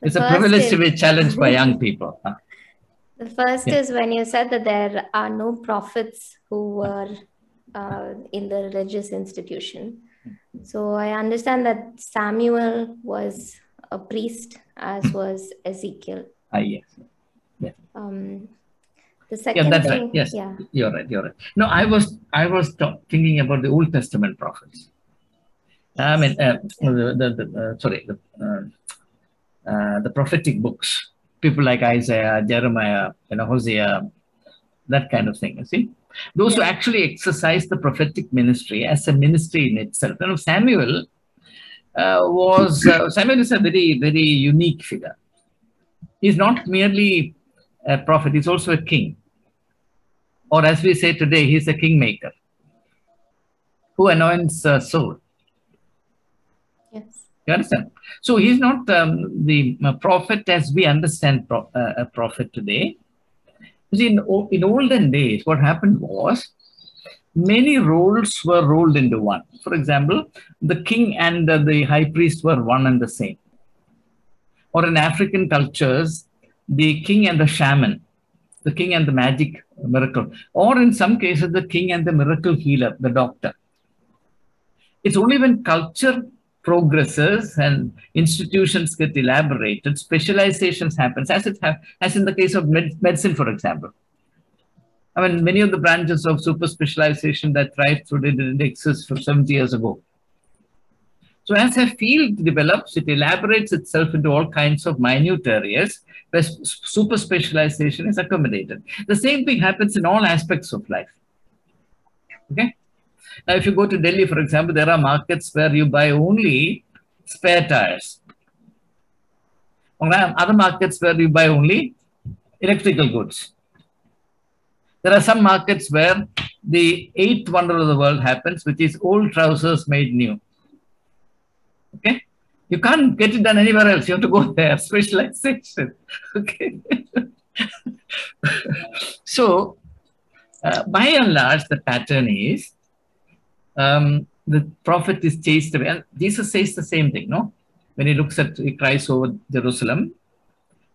It's a privilege to be challenged by young people. The first is when you said that there are no prophets who were in the religious institution. So I understand that Samuel was a priest, as was Ezekiel. Yes. Yeah. The second that's thing, right. Yes, you're right. No, I was thinking about the Old Testament prophets. I mean, the prophetic books. People like Isaiah, Jeremiah, Hosea, that kind of thing. You see, those who actually exercise the prophetic ministry as a ministry in itself. Samuel Samuel is a very, very unique figure. He's not merely a prophet, he's also a king. Or as we say today, he's a kingmaker who anoints Saul. Yes. You understand? So he's not the prophet as we understand a prophet today. You see, in olden days, what happened was many roles were rolled into one. For example, the king and the high priest were one and the same. Or in African cultures, the king and the shaman, the king and the magic miracle, or in some cases, the king and the miracle healer, the doctor. It's only when culture progresses and institutions get elaborated, specializations happens, as in the case of medicine, for example. I mean, many of the branches of super specialization that thrived today didn't exist for 70 years ago. So as a field develops, it elaborates itself into all kinds of minute areas where super specialization is accommodated. The same thing happens in all aspects of life. Okay. Now, if you go to Delhi, for example, there are markets where you buy only spare tires. Or other markets where you buy only electrical goods. There are some markets where the eighth wonder of the world happens, which is old trousers made new. Okay? You can't get it done anywhere else. You have to go there, specialization. Okay? So, by and large, the pattern is the prophet is chased away. And Jesus says the same thing, no? When he cries over Jerusalem.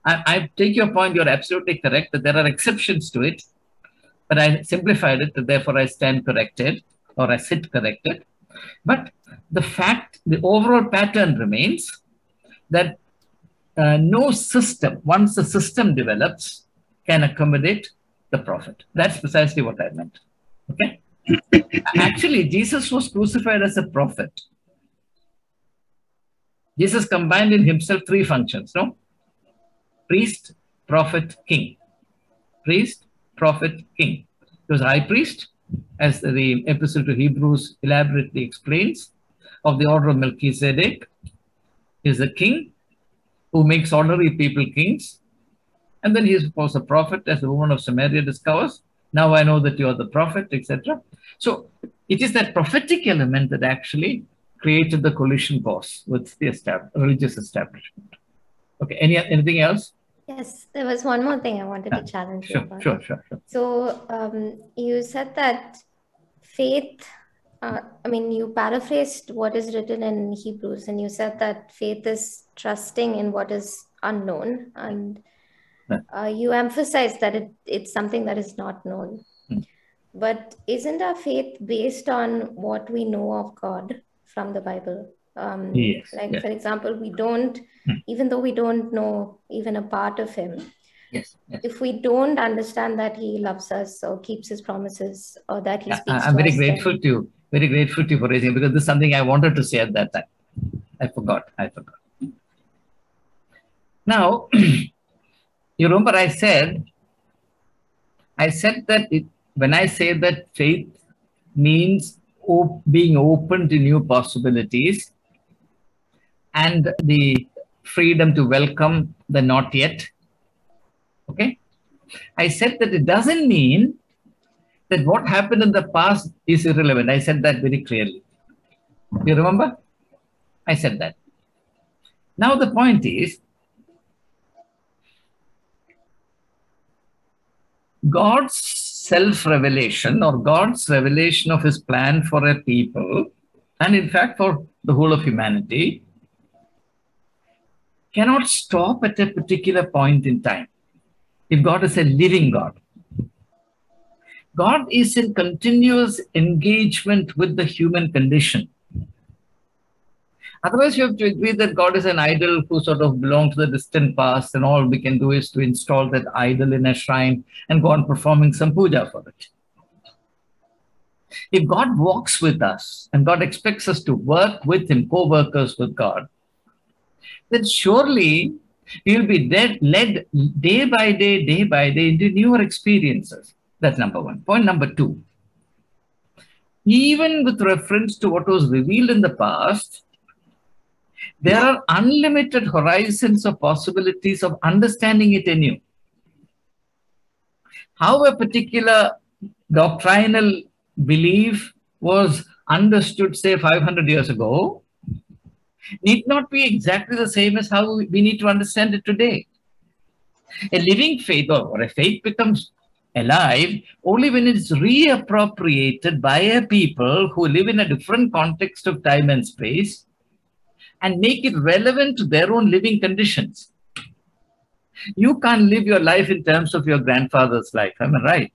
I take your point, you're absolutely correct that there are exceptions to it, but I simplified it, therefore I stand corrected, or I sit corrected. But the fact, the overall pattern remains that no system, once the system develops, can accommodate the prophet. That's precisely what I meant. Okay? Actually, Jesus was crucified as a prophet. Jesus combined in himself three functions, no? Priest, prophet, king. Priest, prophet, king. He was high priest, as the epistle to Hebrews elaborately explains, of the order of Melchizedek. He is a king who makes ordinary people kings. And then he is, of course, a prophet, as the woman of Samaria discovers. Now I know that you are the prophet, etc. So it is that prophetic element that actually created the collision course with the religious establishment. Okay, anything else? Yes, there was one more thing I wanted to challenge you about. Sure. So you said that faith, you paraphrased what is written in Hebrews, and you said that faith is trusting in what is unknown, and you emphasized that it's something that is not known. But isn't our faith based on what we know of God from the Bible? Yes. For example, we don't, even though we don't know even a part of him, yes. If we don't understand that he loves us or keeps his promises or that he speaks I'm to very us, grateful to you. Very grateful to you for raising, because this is something I wanted to say at that time. I forgot. Now, you remember I said that when I say that faith means being open to new possibilities and the freedom to welcome the not yet. Okay? I said that it doesn't mean that what happened in the past is irrelevant. I said that very clearly. You remember? I said that. Now the point is, God's self-revelation or God's revelation of his plan for a people, and in fact for the whole of humanity, cannot stop at a particular point in time. If God is a living God, God is in continuous engagement with the human condition. Otherwise, you have to agree that God is an idol who sort of belongs to the distant past, and all we can do is to install that idol in a shrine and go on performing some puja for it. If God walks with us and God expects us to work with him, co-workers with God, then surely we will be led day by day into newer experiences. That's number one. Point number two, even with reference to what was revealed in the past, there are unlimited horizons of possibilities of understanding it anew. How a particular doctrinal belief was understood, say, 500 years ago, need not be exactly the same as how we need to understand it today. A living faith or a faith becomes alive only when it's reappropriated by a people who live in a different context of time and space and make it relevant to their own living conditions. You can't live your life in terms of your grandfather's life, am I right?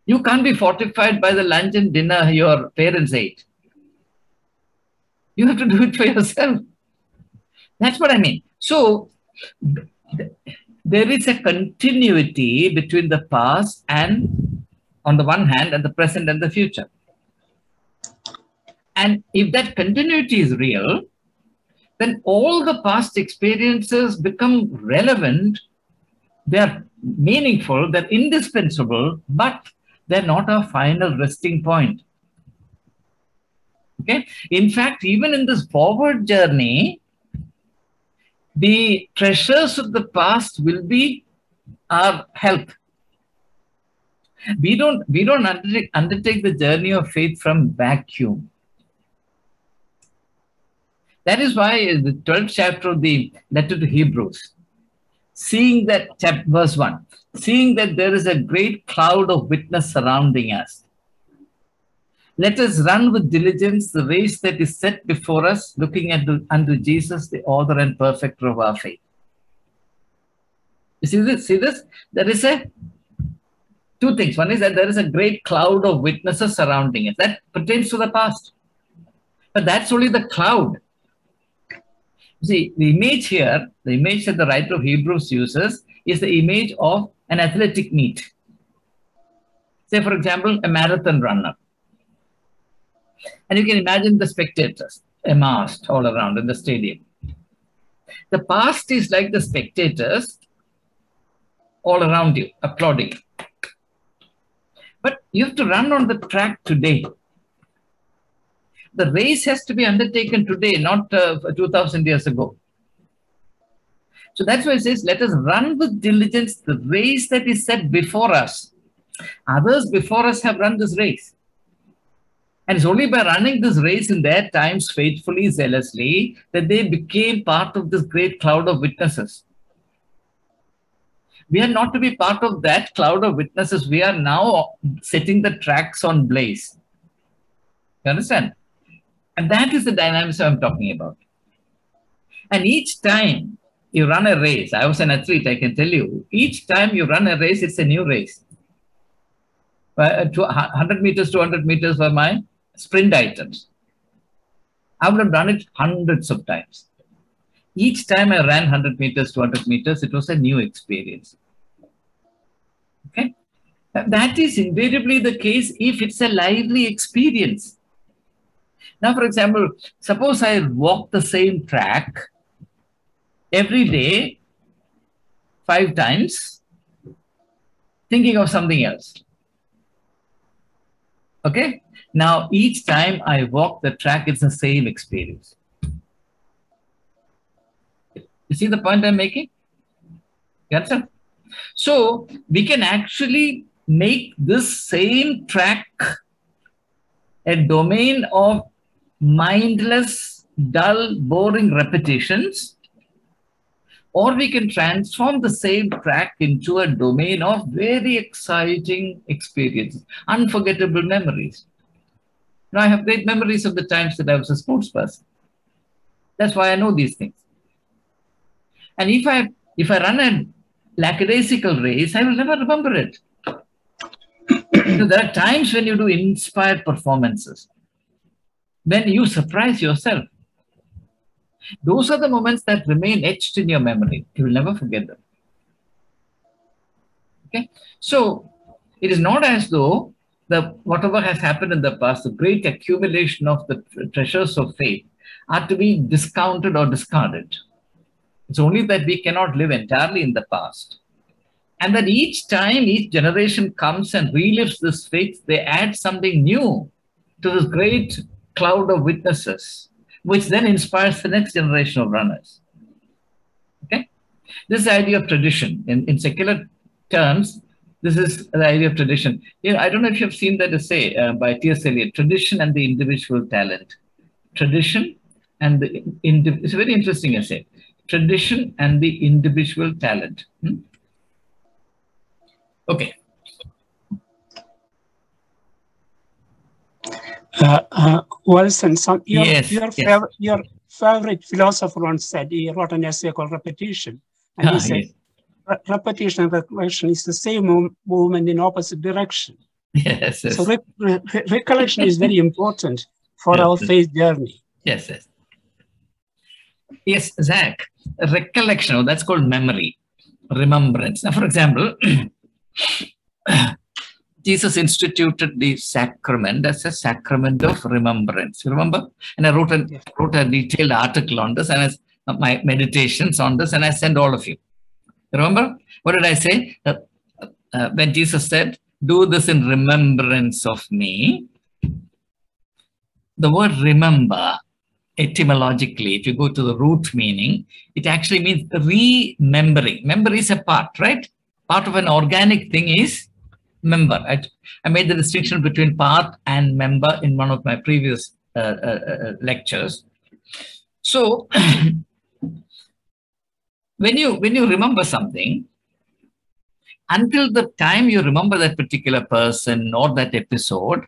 You can't be fortified by the lunch and dinner your parents ate. You have to do it for yourself. That's what I mean. So there is a continuity between the past and, on the one hand, and the present and the future. And if that continuity is real, then all the past experiences become relevant. They're meaningful, they're indispensable, but they're not our final resting point. Okay? In fact, even in this forward journey, the treasures of the past will be our help. We don't undertake the journey of faith from vacuum. That is why the 12th chapter of the letter to Hebrews, seeing that, verse 1, seeing that there is a great cloud of witness surrounding us, let us run with diligence the race that is set before us, looking unto Jesus, the author and perfecter of our faith. You see this? See this? There is two things. One is that there is a great cloud of witnesses surrounding us. That pertains to the past. But that's only the cloud. See, the image here, the image that the writer of Hebrews uses is the image of an athletic meet. Say, for example, a marathon runner. And you can imagine the spectators amassed all around in the stadium. The past is like the spectators all around you, applauding. But you have to run on the track today. The race has to be undertaken today, not 2,000 years ago. So that's why it says, let us run with diligence the race that is set before us. Others before us have run this race. And it's only by running this race in their times faithfully, zealously, that they became part of this great cloud of witnesses. We are not to be part of that cloud of witnesses. We are now setting the tracks on blaze. You understand? And that is the dynamics I'm talking about. And each time you run a race, I was an athlete, I can tell you, each time you run a race, it's a new race. 100 meters, 200 meters were my sprint items. I would have done it hundreds of times. Each time I ran 100 meters, 200 meters, it was a new experience. Okay? That is invariably the case if it's a lively experience. Now, for example, suppose I walk the same track every day 5 times, thinking of something else. Okay? Now, each time I walk the track, it's the same experience. You see the point I'm making? You understand? So, we can actually make this same track a domain of mindless, dull, boring repetitions, or we can transform the same track into a domain of very exciting experiences, unforgettable memories. Now, I have great memories of the times that I was a sports person. That's why I know these things. And if I run a lackadaisical race, I will never remember it. There are times when you do inspired performances, when you surprise yourself. Those are the moments that remain etched in your memory. You will never forget them. Okay? So, it is not as though whatever has happened in the past, the great accumulation of the treasures of faith, are to be discounted or discarded. It's only that we cannot live entirely in the past. And that each time each generation comes and relives this faith, they add something new to this great cloud of witnesses, which then inspires the next generation of runners. Okay? This idea of tradition, in secular terms, this is the idea of tradition. You know, I don't know if you've seen that essay by T.S. Eliot, Tradition and the Individual Talent. Tradition and it's a very interesting essay. Tradition and the individual talent. Okay. Wilson, Yes, your favorite philosopher once said, he wrote an essay called Repetition. And he said, yes. repetition and recollection is the same movement in opposite direction. Yes, yes. So recollection is very important for our faith journey. Yes, yes. Yes, Zach, recollection, that's called memory, remembrance. Now, for example, Jesus instituted the sacrament as a sacrament of remembrance. You remember? And I wrote a detailed article on this, and my meditations on this, and I sent all of you. Remember? What did I say? When Jesus said, "Do this in remembrance of me," the word remember, etymologically, if you go to the root meaning, it actually means remembering. Memory is a part, right? Part of an organic thing is member. I made the distinction between part and member in one of my previous lectures. So, when you remember something, until the time you remember that particular person or that episode,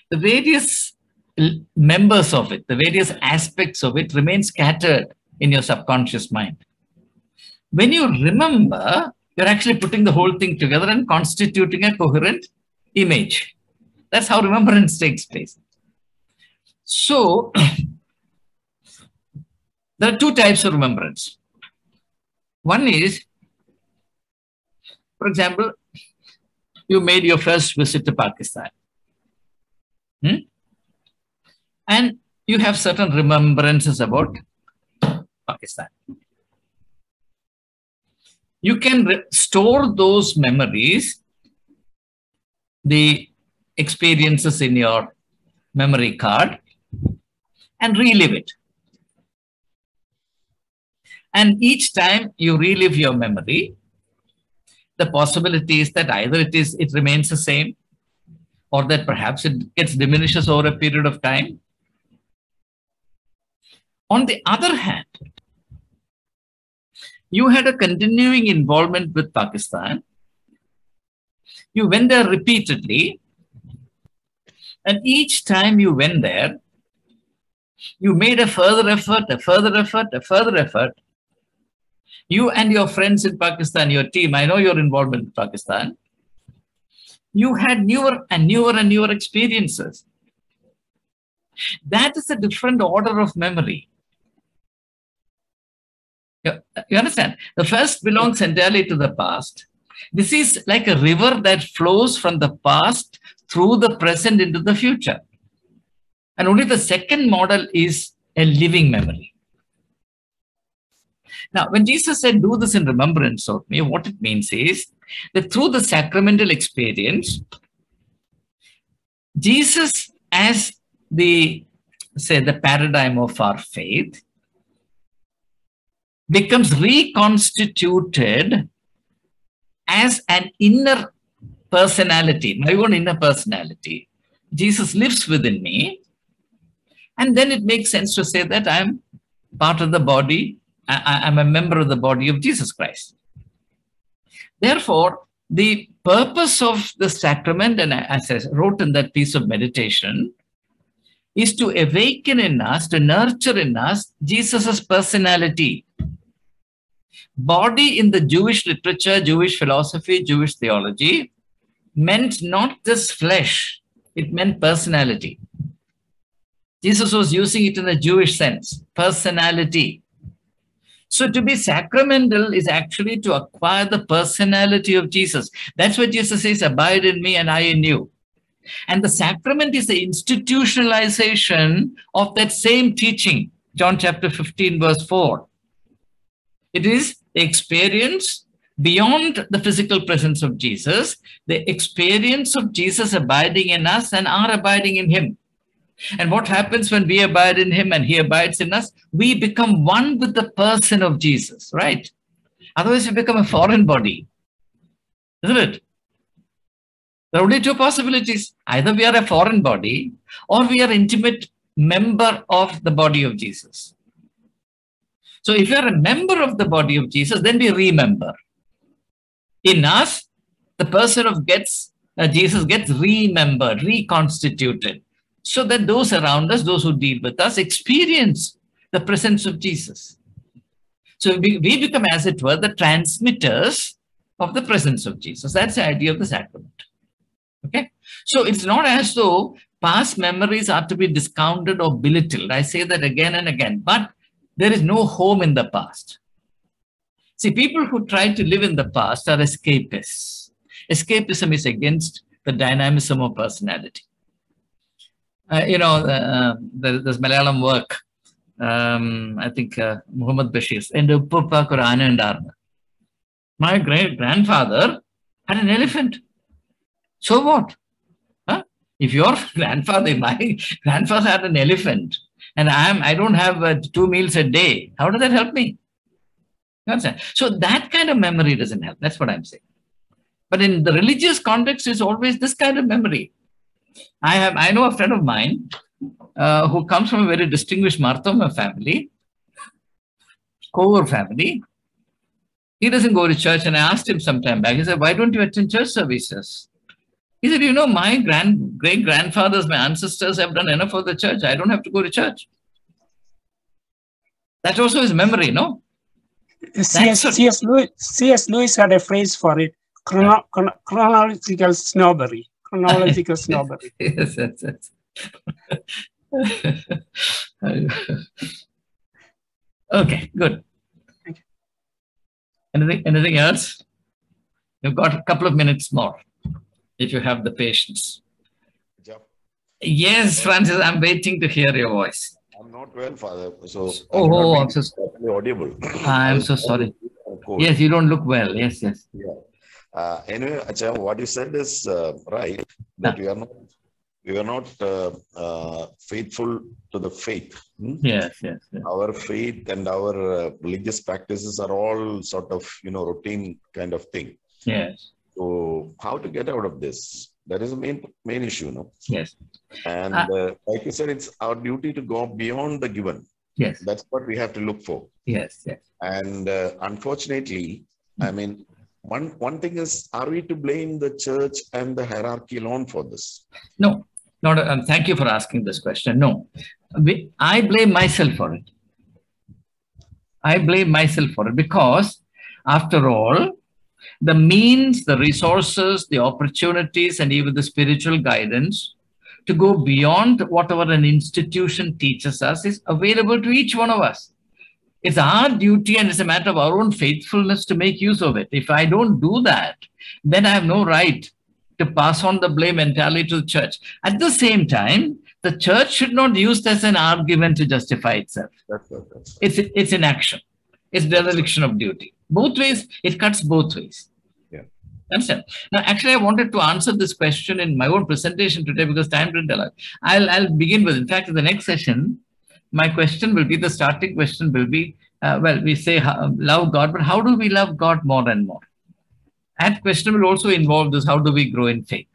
the various members of it, the various aspects of it remain scattered in your subconscious mind. When you remember, you're actually putting the whole thing together and constituting a coherent image. That's how remembrance takes place. So, there are two types of remembrance. One is, for example, you made your first visit to Pakistan. And you have certain remembrances about Pakistan. You can store those memories, the experiences in your memory card, and relive it. And each time you relive your memory, the possibility is that either it remains the same, or that perhaps it gets diminishes over a period of time. On the other hand, you had a continuing involvement with Pakistan. You went there repeatedly, and each time you went there, you made a further effort, a further effort, a further effort. You and your friends in Pakistan, your team, I know your involvement in Pakistan, you had newer and newer and newer experiences. That is a different order of memory. You understand? The first belongs entirely to the past. This is like a river that flows from the past through the present into the future. And only the second model is a living memory. Now, when Jesus said, "Do this in remembrance of me," what it means is that through the sacramental experience, Jesus, as the paradigm of our faith, becomes reconstituted as an inner personality, my own inner personality. Jesus lives within me. And then it makes sense to say that I'm part of the body, I'm a member of the body of Jesus Christ. Therefore, the purpose of the sacrament, and as I wrote in that piece of meditation, is to awaken in us, to nurture in us Jesus's personality. Body in the Jewish literature, Jewish philosophy, Jewish theology meant not just flesh, it meant personality. Jesus was using it in a Jewish sense, personality. So to be sacramental is actually to acquire the personality of Jesus. That's what Jesus says, "Abide in me and I in you." And the sacrament is the institutionalization of that same teaching. John chapter 15, verse 4. It is the experience beyond the physical presence of Jesus, the experience of Jesus abiding in us and our abiding in him. And what happens when we abide in him and he abides in us? We become one with the person of Jesus, right? Otherwise, we become a foreign body, isn't it? There are only two possibilities. Either we are a foreign body or we are intimate member of the body of Jesus. So if you are a member of the body of Jesus, then we remember. In us, the person of Jesus gets remembered, reconstituted, so that those around us, those who deal with us, experience the presence of Jesus. So we become, as it were, the transmitters of the presence of Jesus. That's the idea of the sacrament. Okay? So it's not as though past memories are to be discounted or belittled. I say that again and again, but there is no home in the past. See, people who try to live in the past are escapists. Escapism is against the dynamism of personality. There's Malayalam work, I think Muhammad Bashir's, my great-grandfather had an elephant. So what? Huh? If your grandfather, my grandfather had an elephant, and I don't have 2 meals a day, how does that help me? So that kind of memory doesn't help. That's what I'm saying. But in the religious context, it's always this kind of memory. I know a friend of mine who comes from a very distinguished Marthoma family, Kovar family. He doesn't go to church, and I asked him some time back, he said, why don't you attend church services? He said, my great-grandfathers, my ancestors have done enough for the church. I don't have to go to church. That also is memory, no? C.S. Lewis had a phrase for it, chronological snobbery. Chronological snobbery. Yes. Okay, good. Anything else? You've got a couple of minutes more, if you have the patience. Yeah. Yes, Francis, I'm waiting to hear your voice. I'm not well, Father. So I'm so audible. I'm so sorry. Yes, you don't look well. Yes. Yeah. Anyway, Acha, what you said is right. That we are not faithful to the faith. Yes. Our faith and our religious practices are all sort of routine kind of thing. Yes. So how to get out of this? That is the main issue, no? Yes. And like you said, it's our duty to go beyond the given. Yes. That's what we have to look for. Yes. And unfortunately, I mean, one thing is, are we to blame the church and the hierarchy alone for this? No. Thank you for asking this question. No. I blame myself for it. Because, after all, the means, the resources, the opportunities, and even the spiritual guidance to go beyond whatever an institution teaches us is available to each one of us. It's our duty, and it's a matter of our own faithfulness to make use of it. If I don't do that, then I have no right to pass on the blame entirely to the church. At the same time, the church should not use this as an argument to justify itself. That's right. It's inaction. It's dereliction of duty. Both ways, it cuts both ways. Yeah. Understand? Now, actually, I wanted to answer this question in my own presentation today because time didn't allow. I'll begin with, in fact, in the next session, my question will be, the starting question will be, we say love God, but how do we love God more and more? That question will also involve this, how do we grow in faith?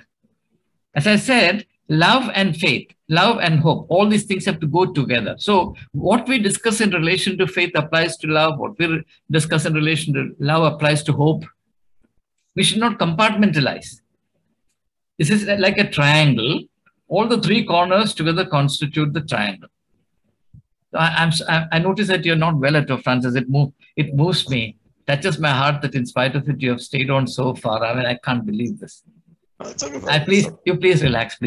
As I said, love and faith, love and hope, all these things have to go together. So what we discuss in relation to faith applies to love. What we discuss in relation to love applies to hope. We should not compartmentalize. This is like a triangle. All the 3 corners together constitute the triangle. So I notice that you're not well at all, Francis. It moves me, touches my heart that in spite of it, you have stayed on so far. I mean, I can't believe this. It's okay, Please relax, please.